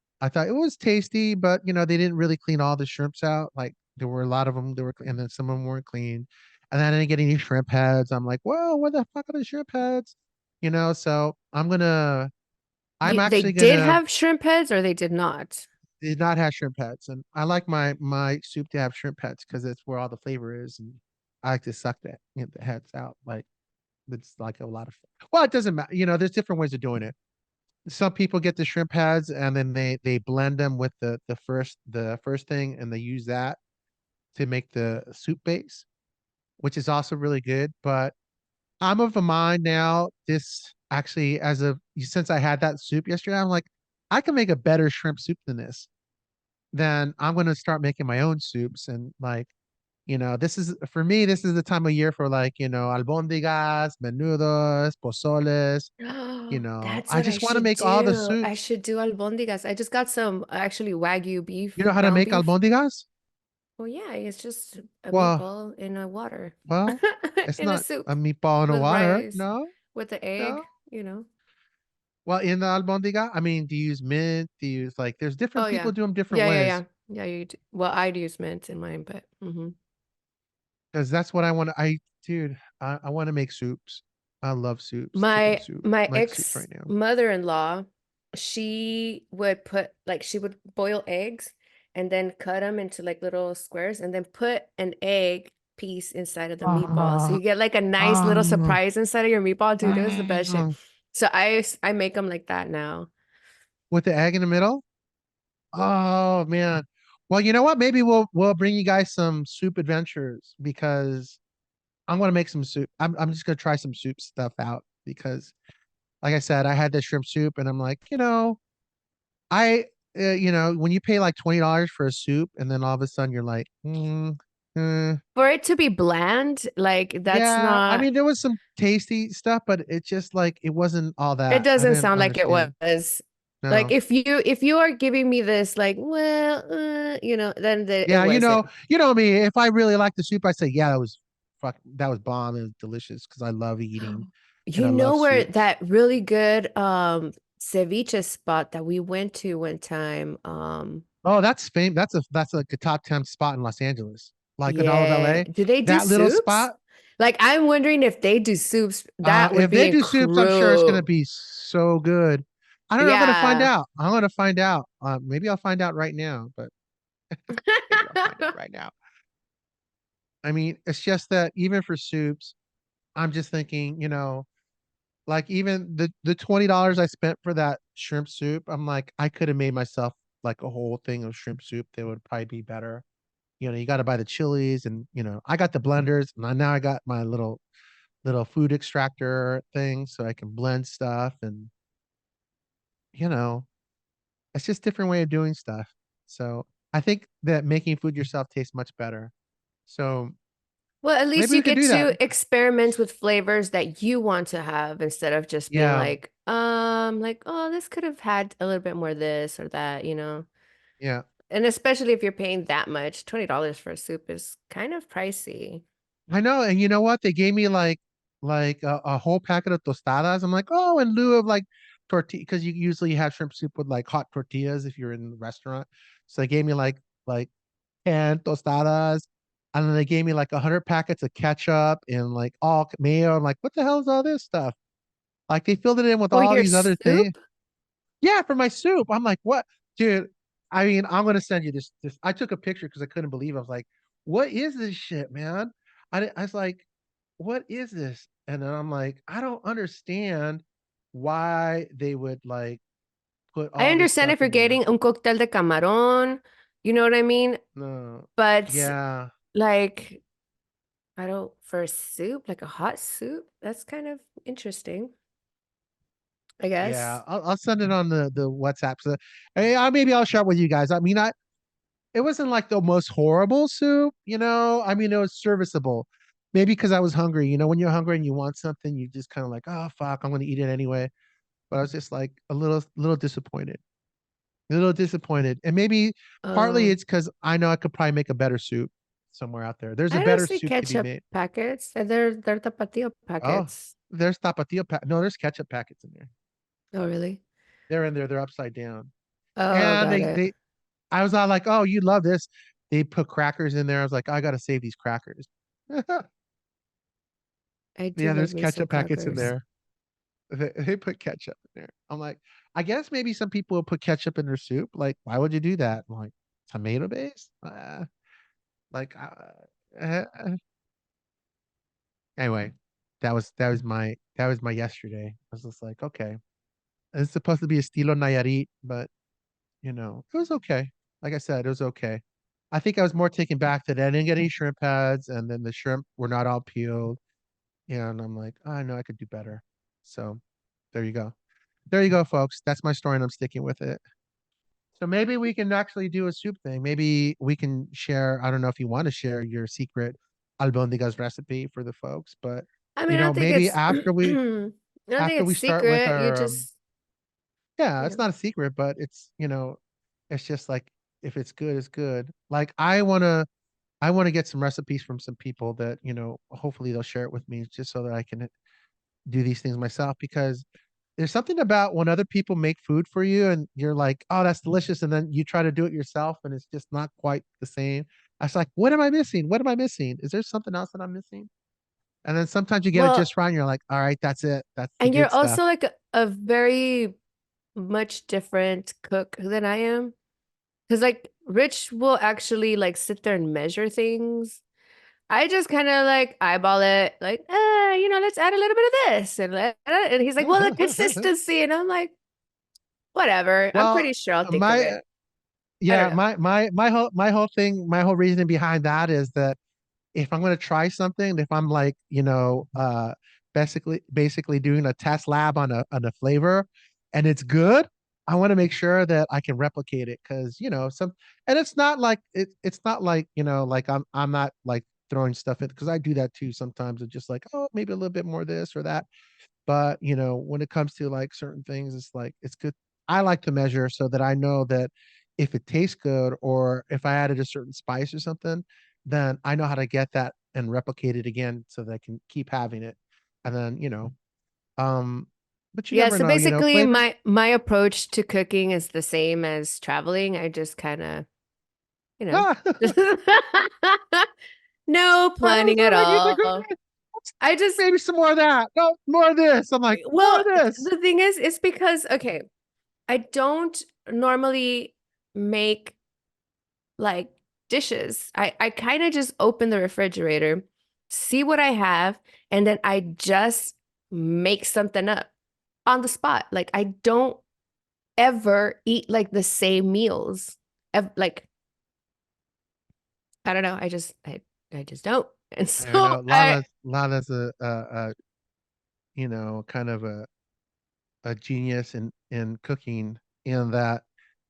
was tasty, but they didn't really clean all the shrimps out. Like there were a lot of them that were, and then some of them weren't clean. And then I didn't get any shrimp heads. I'm like, whoa, what the fuck are the shrimp heads? So I'm They actually did gonna have shrimp heads or they did not? did not have shrimp heads, and I like my soup to have shrimp heads because it's where all the flavor is, and I like to suck the heads out. Like it's like a lot of. Well, it doesn't matter. There's different ways of doing it. Some people get the shrimp heads and then they blend them with the first thing, and they use that to make the soup base, which is also really good. But I'm of a mind now. This actually, since I had that soup yesterday, I'm like, I can make a better shrimp soup than this. Then I'm going to start making my own soups, and like, this is for me. This is the time of year for like, albondigas, menudos, pozoles. That's I what I just want to should make all the do. I soups. should do albondigas. I just got some actually Wagyu beef, You know how to ground make beef. albondigas? Well, yeah, it's just a Well, meatball in a water, well, it's in a not a soup meatball in the with water. rice, No, with the no. egg. Well, in the albondiga, I mean, do you use mint? Do you use like, there's Oh different people yeah. do them different Yeah, yeah, ways. yeah. Yeah, you do. Well, I'd use mint in mine, but Because that's what I want to, dude, I want to make soups. I love soups, chicken soup, my like soups ex right now. mother-in-law, she would put like she would boil eggs and then cut them into like little squares and then put an egg piece inside of the meatball. So Oh, you get like a nice little oh, surprise inside of your meatball, dude. It was the best shit. oh. So I make them like that now. With the egg in the middle? Oh, man. Well, you know what? Maybe we'll bring you guys some soup adventures because I'm gonna make some soup. I'm just gonna try some soup stuff out because, like I said, I had this shrimp soup and I'm like, I when you pay like $20 for a soup and then all of a sudden you're like, For it to be bland, like that's yeah. I not. mean, there was some tasty stuff, but it just like it wasn't all It that. I doesn't didn't sound like it understand. was. Like No. if you are giving me this, like, well, then it Yeah, wasn't. me. If I really like the soup, I say, yeah, that was bomb. It was delicious because I love eating and You I know love where soups. that really good ceviche spot that we went to one time? Oh, that's fame. That's like a top 10 spot in Los Angeles, like in all of Yeah. LA. Do they do That little soups? spot. Like I'm wondering if they do soups. That would If be they do soups, I'm sure it's gonna incredible. be so good. I don't know. I'm gonna find Yeah. out. I'm gonna find out. Maybe I'll find out right now, but maybe I'll find out right now. I mean, it's just that even for soups, I'm just thinking, like even the $20 I spent for that shrimp soup, I'm like, I could have made myself like a whole thing of shrimp soup that would probably be better. You got to buy the chilies and I got the blenders and now I got my little food extractor thing so I can blend stuff and you know, it's just different way of doing stuff. So I think that making food yourself tastes much better. So Well, at least maybe you we could get do that. to experiment with flavors that you want to have instead of just being Yeah, like, oh, this could have had a little bit more this or that, you know. yeah. And especially if you're paying that much, $20 for a soup is kind of pricey. I know, and you know what? They gave me like a whole packet of tostadas. I'm like, oh, in lieu of like tortilla, because you usually have shrimp soup with like hot tortillas if you're in the restaurant. So they gave me like 10 tostadas, and then they gave me like 100 packets of ketchup and like all mayo. I'm like, what the hell is all this stuff? Like they filled it in with For all your these other things. soup? Yeah, for my soup. I'm like, what, dude? I mean, I'm gonna send you this. I took a picture because I couldn't believe it. I was like, what is this shit, man? I was like, what is this? And then I'm like, I don't understand why they would like put I all this understand stuff if you're in there. getting un cóctel de camarón, you know what I mean? No. But Yeah. like, I don't, for a soup, like a hot soup, that's kind of interesting, I Yeah. guess. I'll send it on the WhatsApp. So hey, maybe I'll share it with you guys. I mean, it wasn't like the most horrible soup. I mean, it was serviceable. Maybe because I was hungry. When you're hungry and you want something, you just kind of like, oh fuck, I'm gonna eat it anyway. But I was just like a little disappointed. A little disappointed. And maybe partly Um, it's because I know I could probably make a better soup somewhere out there. There's a I don't better see soup to be ketchup made. packets. They're tapatio Oh, packets. there's tapatio no, there's ketchup packets in there. Oh, really? They're in there, they're upside down. Oh, And got they it. they I was all like, oh, you love this. They put crackers in there. I was like, I gotta save these crackers. I do Yeah, love there's me some ketchup packets in crackers. there. They put ketchup in there. I'm like, I guess maybe some people will put ketchup in their soup. Like, why would you do that? I'm like, tomato based? Like, anyway, that was my yesterday. I was just like, okay, it's supposed to be estilo Nayarit, but it was okay. Like I said, it was okay. I think I was more taken back that I didn't get any shrimp heads, and then the shrimp were not all peeled. Yeah, and I'm like, oh, I know I could do better. So there you go. There you go, folks. That's my story, and I'm sticking with it. So maybe we can actually do a soup thing. Maybe we can share. I don't know if you want to share your secret albondigas recipe for the folks, but I mean, I don't think maybe it's after we I don't think after it's we start with secret. You our just, yeah, you it's know. not a secret, but it's just like if it's good, it's good. Like I wanna get some recipes from some people that hopefully they'll share it with me just so that I can do these things myself because there's something about when other people make food for you and you're like, oh, that's delicious. And then you try to do it yourself and it's just not quite the same. I was like, what am I missing? What am I missing? Is there something else that I'm missing? And then sometimes you get it Well, just right. And you're like, all right, that's it. That's the and good you're stuff. also like a very much different cook than I am. Because like Rich will actually like sit there and measure things. I just kind of like eyeball it, like, let's add a little bit of this. And he's like, well, the consistency. And I'm like, whatever. I'm Well, pretty sure I'll think of my it. I don't Yeah, know. my whole reasoning behind that is that if I'm going to try something, if I'm like, basically doing a test lab on a flavor and it's good, I want to make sure that I can replicate it because, and it's not like it's not like, like I'm not like throwing stuff in because I do that too sometimes. It's just like, oh, maybe a little bit more this or that. But, when it comes to like certain things, it's like it's good. I like to measure so that I know that if it tastes good or if I added a certain spice or something, then I know how to get that and replicate it again so that I can keep having it. And then, um, but you Yeah, never so know, basically flavors. my approach to cooking is the same as traveling. I just kind of, you know, Ah, no I was planning at like, he's like, all. okay, I just, maybe some more of that. No, more of this. I'm like, more well, of this. the thing is, it's because, okay, I don't normally make like dishes. I kind of just open the refrigerator, see what I have, and then I just make something up on the spot. Like I don't ever eat like the same meals. Like I don't know. I just don't. And I don't so know. I Lala's kind of a genius in cooking in that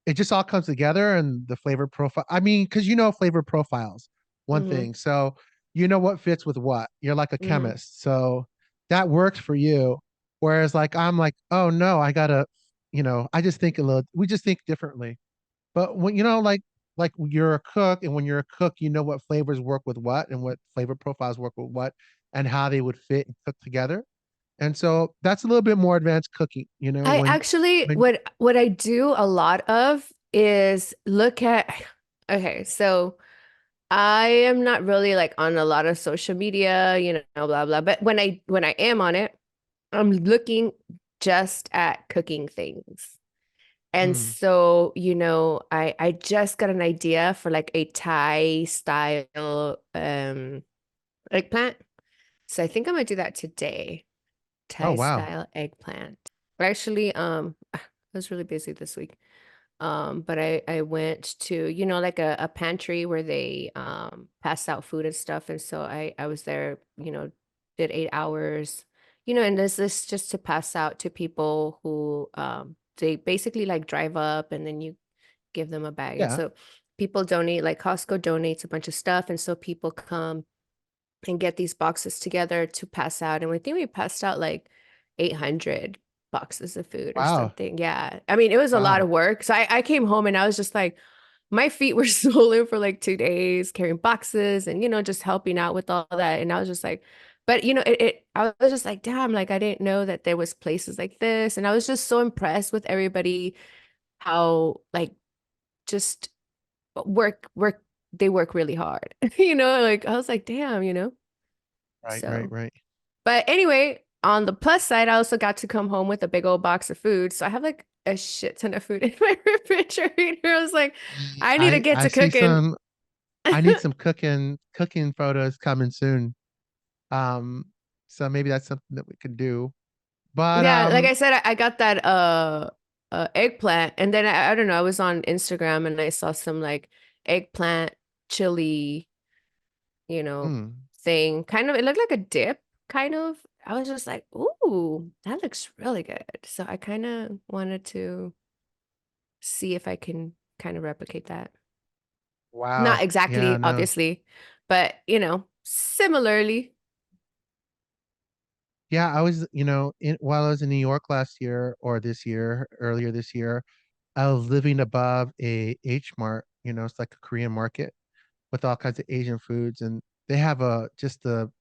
it just all comes together and the flavor profile. I mean, because flavor profiles, one hmm thing. So you know what fits with what. You're like a hmm chemist. So that works for you. Whereas like I'm like, oh no, I gotta, I just think a little we just think differently. But when like you're a cook and when you're a cook, you know what flavors work with what and what flavor profiles work with what and how they would fit and cook together. And so that's a little bit more advanced cooking, I actually when what I do a lot of is look at okay, so I am not really like on a lot of social media, blah blah. But when I am on it, I'm looking just at cooking things. And mm, so, I just got an idea for like a Thai style eggplant. So I think I'm gonna do that today. oh Thai wow. style eggplant. Actually, I was really busy this week. But I went to, like a pantry where they pass out food and stuff. And so I was there, did 8 hours, and this just to pass out to people who they basically like drive up and then you give them a bag. And Yeah. so people donate, like Costco donates a bunch of stuff. And so people come and get these boxes together to pass out. And I think we passed out like 800 boxes of food or Wow. something. Yeah. I mean, it was a lot Wow. of work. So I came home and I was just like, my feet were swollen for like 2 days carrying boxes and, just helping out with all that. And I was just like, but I was just like, damn, like I didn't know that there was places like this. And I was just so impressed with everybody, how like just work, they work really hard, like I was like, damn. Right, right, So, right. but anyway, on the plus side, I also got to come home with a big old box of food. So I have like a shit ton of food in my refrigerator. I was like, I need to get I to see cooking. I need some cooking photos coming soon. Um, so maybe that's something that we could do. But Yeah, like I said, I got that eggplant, and then I don't know, I was on Instagram and I saw some like eggplant chili, you know, mm, thing. Kind of, it looked like a dip, kind of. I was just like, ooh, that looks really good. So I kind of wanted to see if I can kind of replicate that. Not wow. Yeah, exactly, no. obviously, but similarly. Yeah, I was, while I was in New York last year or this year, earlier this year, I was living above a H Mart, it's like a Korean market with all kinds of Asian foods and they have just the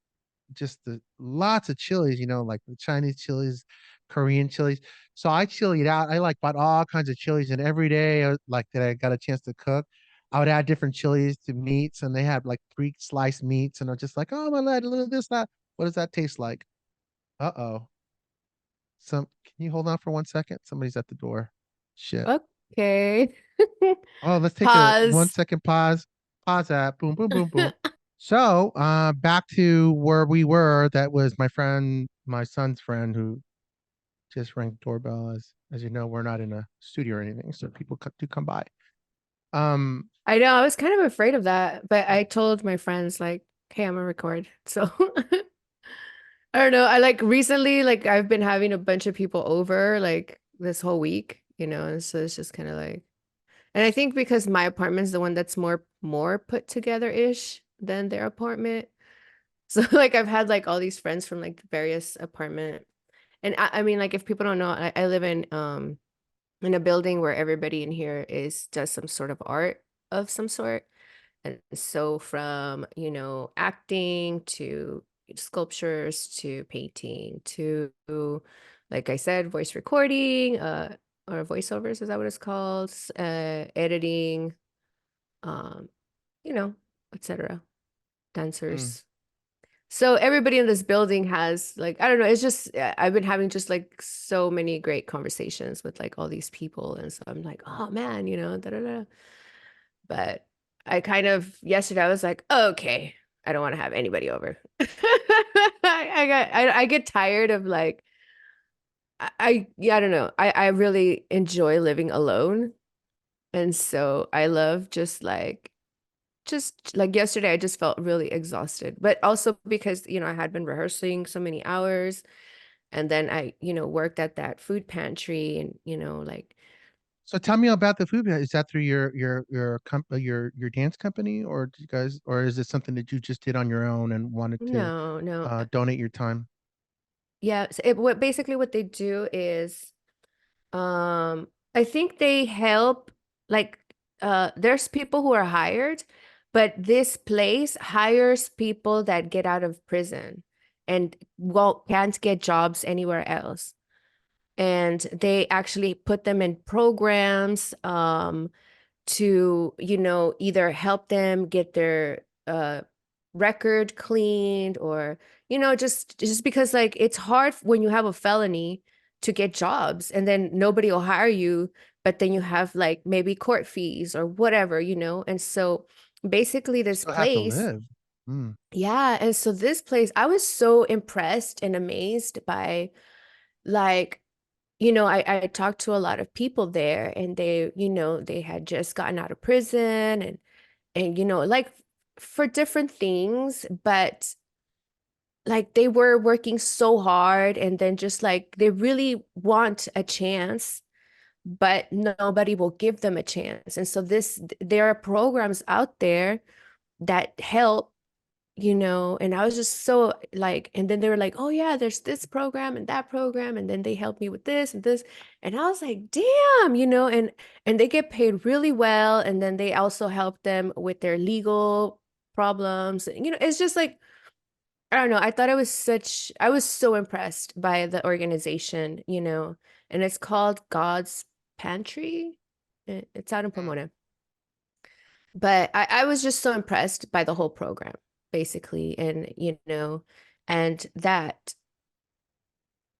lots of chilies, like the Chinese chilies, Korean chilies. So I chilied out. I like bought all kinds of chilies, and every day, like that I got a chance to cook, I would add different chilies to meats, and they had like pre-sliced meats, and I'm just like, oh, I'm gonna add a little of this, that. What does that taste like? Uh-oh. Can you hold on for 1 second? Somebody's at the door. Shit. Okay. Oh, let's take a one Pause. second pause. Pause that. Boom, boom, boom, boom. So, back to where we were. That was my son's friend who just rang the doorbell. As you know, we're not in a studio or anything, so people do come by. I know, I was kind of afraid of that, but I told my friends like, hey, I'm gonna record. So I don't know. I like recently, like I've been having a bunch of people over like this whole week, and so it's just kind of like, and I think because my apartment's the one that's more put together-ish than their apartment. So like I've had like all these friends from like various apartment. And I mean like if people don't know, I live in a building where everybody in here is does some sort of art of some sort. And so from, acting to sculptures to painting to, like I said, voice recording, or voiceovers, is that what it's called? Editing, um, you know, etc. Mm. Dancers. So everybody in this building has like, I don't know, it's just I've been having just like so many great conversations with like all these people. And so I'm like, oh man, da da da. But I kind of yesterday I was like, oh, okay, I don't want to have anybody over. I get tired of like yeah, I don't know. I really enjoy living alone. And so I love just like yesterday I just felt really exhausted. But also because, I had been rehearsing so many hours and then I, worked at that food pantry and, like So tell me about the food. Is that through your dance company, or do you guys, or is it something that you just did on your own and wanted to no, no. donate your time? Yeah, so what they do is I think they help like there's people who are hired, but this place hires people that get out of prison and can't get jobs anywhere else. And they actually put them in programs to, either help them get their record cleaned or, just because like it's hard when you have a felony to get jobs and then nobody will hire you, but then you have like maybe court fees or whatever, and so basically You this still have to place, live. Mm. yeah, and so this place, I was so impressed and amazed by like, I talked to a lot of people there and they had just gotten out of prison and like for different things, but like they were working so hard and then just like they really want a chance, but nobody will give them a chance. And so there are programs out there that help, and I was just so like, and then they were like, oh yeah, there's this program and that program, and then they helped me with this and this, and I was like, damn, and they get paid really well, and then they also help them with their legal problems. It's just like, I don't know, I was so impressed by the organization, and it's called God's Pantry. It's out in Mm. Pomona. But I was just so impressed by the whole program, basically. And, and that,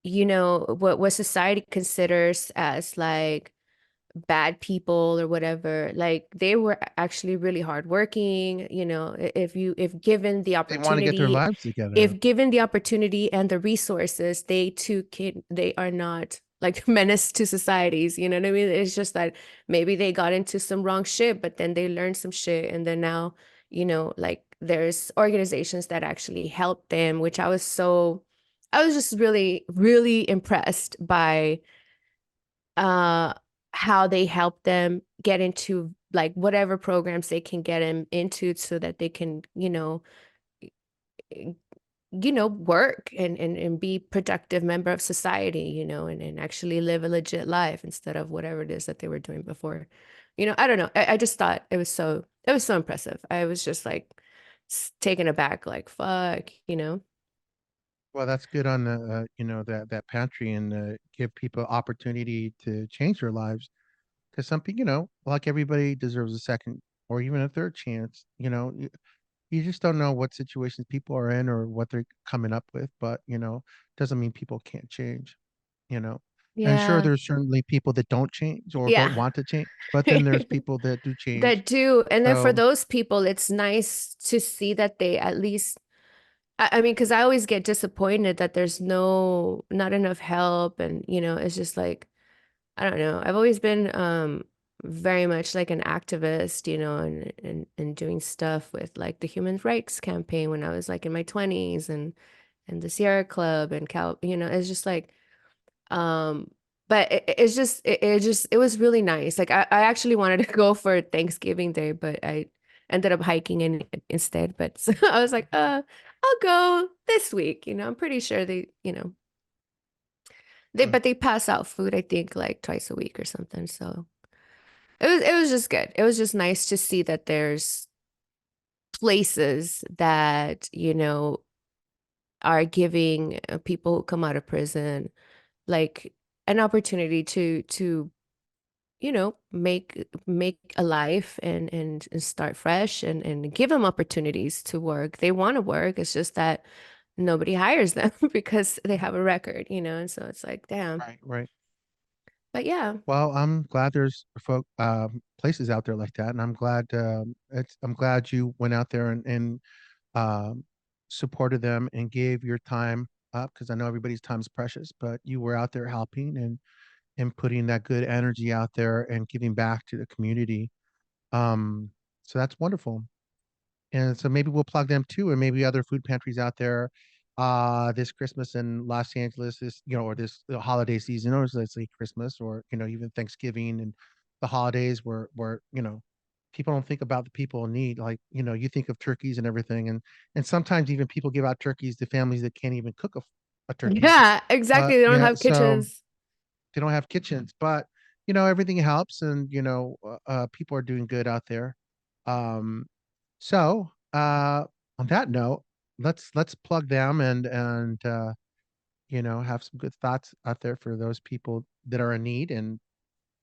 what society considers as like bad people or whatever, like they were actually really hardworking, if given the They want to get their opportunity, lives together. if given the opportunity and the resources, they are not like menace to societies, you know what I mean? It's just that maybe they got into some wrong shit, but then they learned some shit and then now, like there's organizations that actually help them, which I was just really, really impressed by uh how they help them get into like whatever programs they can get them into so that they can, work and be productive member of society, and actually live a legit life instead of whatever it is that they were doing before. I don't know. I just thought it was so impressive. I was just like taken aback, like fuck, Well, that's good on the that pantry, and give people opportunity to change their lives. Because some people, like everybody deserves a second or even a third chance. You just don't know what situations people are in or what they're coming up with, but doesn't mean people can't change. you know. And sure, Yeah. there's certainly people that don't change or don't Yeah. want to change, but then there's people that do change. That do. And then for So those people, it's nice to see that they at least, I mean, because I always get disappointed that there's not enough help. And, it's just like, I don't know. I've always been very much like an activist, and doing stuff with like the human rights campaign when I was like in my 20s and the Sierra Club and it's just like um but it was really nice. Like I actually wanted to go for Thanksgiving Day, but I ended up hiking in instead. But so I was like, I'll go this week. I'm pretty sure Mm. they pass out food, I think, like twice a week or something. So it was just good. It was just nice to see that there's places that, are giving people who come out of prison like an opportunity to make a life and start fresh and give them opportunities to work. They want to work. It's just that nobody hires them because they have a record, and so it's like, damn. Right, right. But yeah. Well, I'm glad there's places out there like that, and I'm glad you went out there and um, supported them and gave your time up because I know everybody's time is precious, but you were out there helping and putting that good energy out there and giving back to the community. Um, so that's wonderful. And so maybe we'll plug them too, and maybe other food pantries out there this Christmas in Los Angeles, or this holiday season, or let's say Christmas, or even Thanksgiving and the holidays where people don't think about the people in need. Like, you think of turkeys and everything, and sometimes even people give out turkeys to families that can't even cook a turkey. Yeah, exactly. But They don't yeah, have so kitchens. they don't have kitchens, but everything helps, and people are doing good out there. Um, so on that note, let's plug them and have some good thoughts out there for those people that are in need, and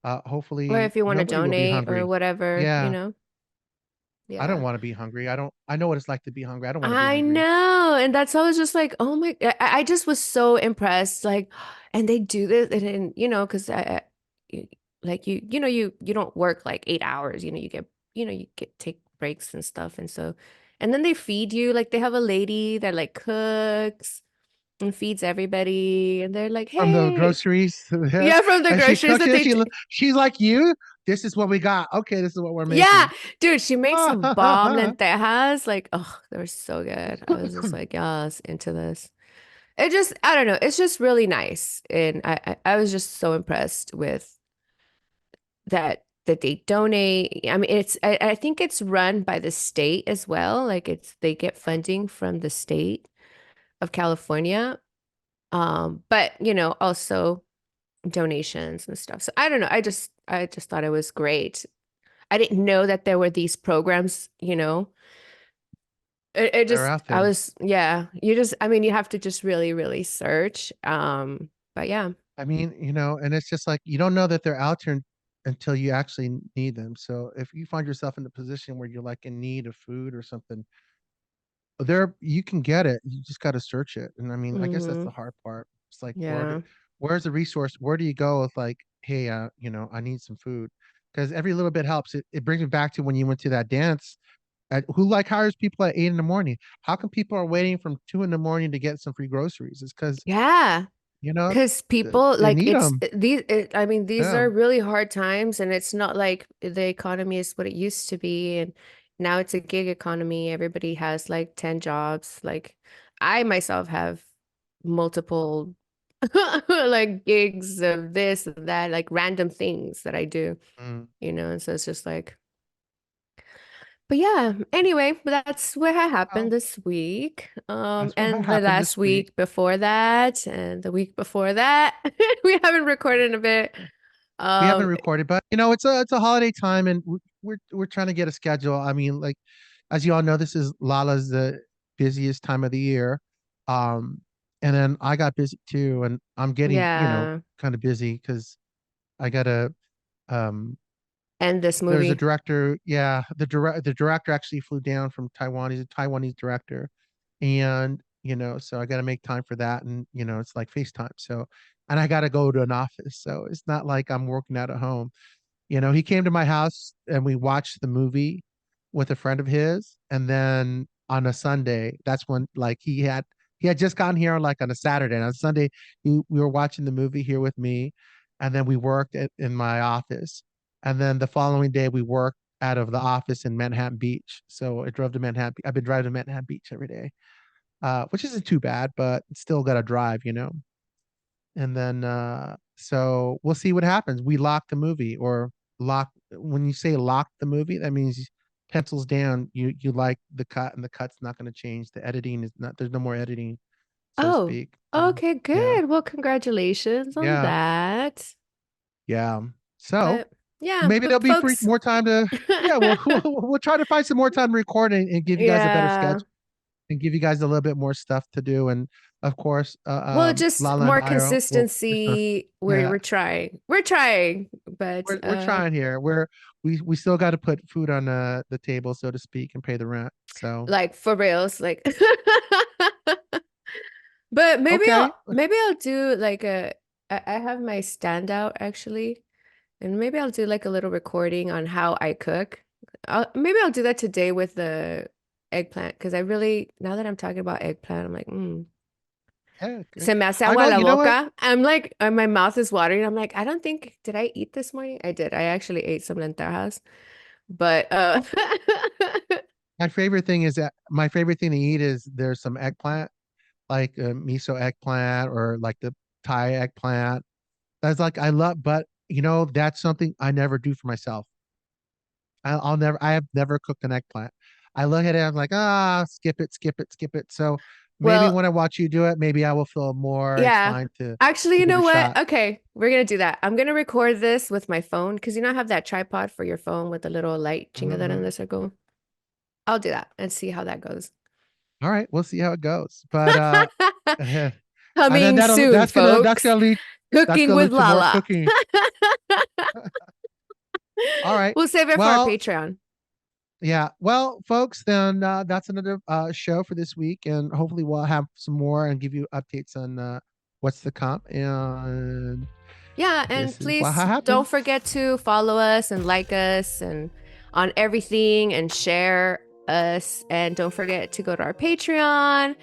Or hopefully if you want to nobody will be donate or hungry. whatever, Yeah, I don't Yeah. want to be hungry. I know what it's like to be hungry. I don't want to be I hungry. know. And that's, I was just like, oh my, I just was so impressed. Like, and they do this and because you- like you don't work like 8 hours, you get take breaks and stuff. And so, and then they feed you, like they have a lady that like cooks and feeds everybody. And they're like, From the hey, groceries, yeah, from the and she groceries cooks that it. they, She's like you. This is what we got. Okay, this is what we're yeah, making. dude, she makes some bomb lentejas. Like, oh, they're so good. I was just like, yes, into this. I don't know. It's just really nice. And I was just so impressed with that they donate. I mean, I think it's run by the state as well. Like they get funding from the state of California. But also donations and stuff. So I don't know. I just thought it was great. I didn't know that there were these programs, it They're just, out there. yeah, I mean, you have to just really, really search. But yeah. I mean, and it's just like you don't know that they're out there until you actually need them. So if you find yourself in a position where you're like in need of food or something, there you can get it. You just got to search it. And I mean, I guess that's Hmm. the hard part. It's like Yeah. where's the resource? Where do you go with like, hey, I need some food. Because every little bit helps. It brings me back to when you went to that dance who like hires people at 8 in the morning. How come people are waiting from 2 in the morning to get some free groceries? It's because Yeah. you know Because people they like need them. I mean, these Yeah. are really hard times, and it's not like the economy is what it used to be. And now it's a gig economy. Everybody has like 10 jobs. Like I myself have multiple like gigs of this and that, like random things that I do, Mm. and so it's just like, but yeah, anyway, that's what had happened Well, this week. that's what And the happened last this week. week before that, and the week before that. We haven't recorded in a bit. We haven't Um, recorded, but it's a holiday time, and we're trying to get a schedule. I mean, like as you all know, this is Lala's the busiest time of the year. Um, and then I got busy too, and I'm getting yeah, kind of busy because I gotta um and this there's a movie. director. Yeah, the director actually flew down from Taiwan. He's a Taiwanese director, and so I got to make time for that, and it's like FaceTime. So, and I got to go to an office, so it's not like I'm working out at home. He came to my house and we watched the movie with a friend of his, and then on a Sunday, that's when like he had just gotten here like on a Saturday, and on Sunday we were watching the movie here with me, and then we worked in my office. And then the following day we worked out of the office in Manhattan Beach. So I drove to Manhattan. I've been driving to Manhattan Beach every day, which isn't too bad, but still got to drive, And then, so we'll see what happens. We lock the movie or when you say lock the movie, that means pencils down. You like the cut and the cut's not going to change. The editing is not, there's no more editing, so to Oh, speak. okay, Yeah. good. Well, congratulations on Yeah. that. Yeah. So But yeah, maybe there'll but be folks, more time to, yeah, we'll try to find some more time to record and give you guys a better yeah. schedule and give you guys a little bit more stuff to do. And of course, Well, just Lala and more I will return. consistency. We're trying. We're trying, but We're trying here. We still got to put food on the table, so to speak, and pay the rent. So like for reals, like. But maybe okay, I'll do like I have my standout actually, and maybe I'll do like a little recording on how I cook. Maybe I'll do that today with the eggplant because I really, now that I'm talking about eggplant, I'm like, yeah, okay. se me hace I agua know. la You know what? boca. I'm like, my mouth is watering. I'm like, I don't think, did I eat this morning? I did. I actually ate some lentejas, but My favorite thing to eat is there's some eggplant, like miso eggplant or like the Thai eggplant. That's like I love, but that's something I never do for myself. I have never cooked an eggplant. I look at it, I'm like, skip it, skip it, skip it. So maybe well, when I watch you do it, maybe I will feel more yeah. inclined to Actually, you give it know a what? shot. Okay, we're gonna do that. I'm gonna record this with my phone because I have that tripod for your phone with the little light chingadera in Mhm. the circle. I'll do that and see how that goes. All right, we'll see how it goes. But and then Coming soon, that's gonna folks. lead Cooking with to more Lala. cooking. All right. We'll save it for our Well, Patreon. yeah. Well, folks, then that's another show for this week, and hopefully we'll have some more and give you updates on what's the comp. And Yeah, and this is what please happened. don't forget to follow us and like us and on everything and share us. And don't forget to go to our Patreon.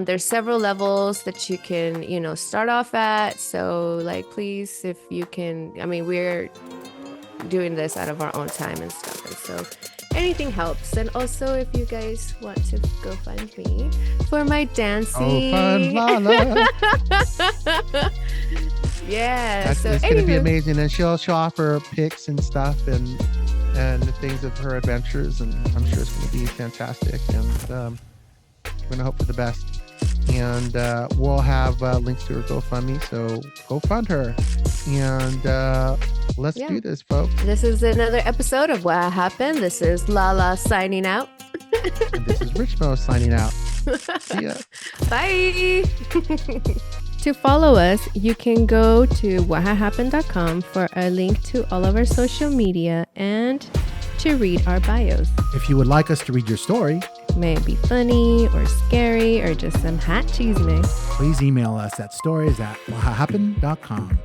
There's several levels that you can, start off at. So like, please, if you can, I mean, we're doing this out of our own time and stuff. And so anything helps. And also if you guys want to go find me for my dancing. Oh, fun, Lala. Yeah, It's going to be amazing, and she'll offer pics and stuff and the things of her adventures, and I'm sure it's going to be fantastic. And we're going to hope for the best. And we'll have links to her GoFundMe, so go fund her. And let's do this, folks. This is another episode of Whahappen. This is Lala signing out. And this is Richmo signing out. See ya. Bye. To follow us, you can go to whahahappen.com for a link to all of our social media and to read our bios. If you would like us to read your story, May it be funny or scary or just some hot cheese mix. please email us at stories@whahahappen.com.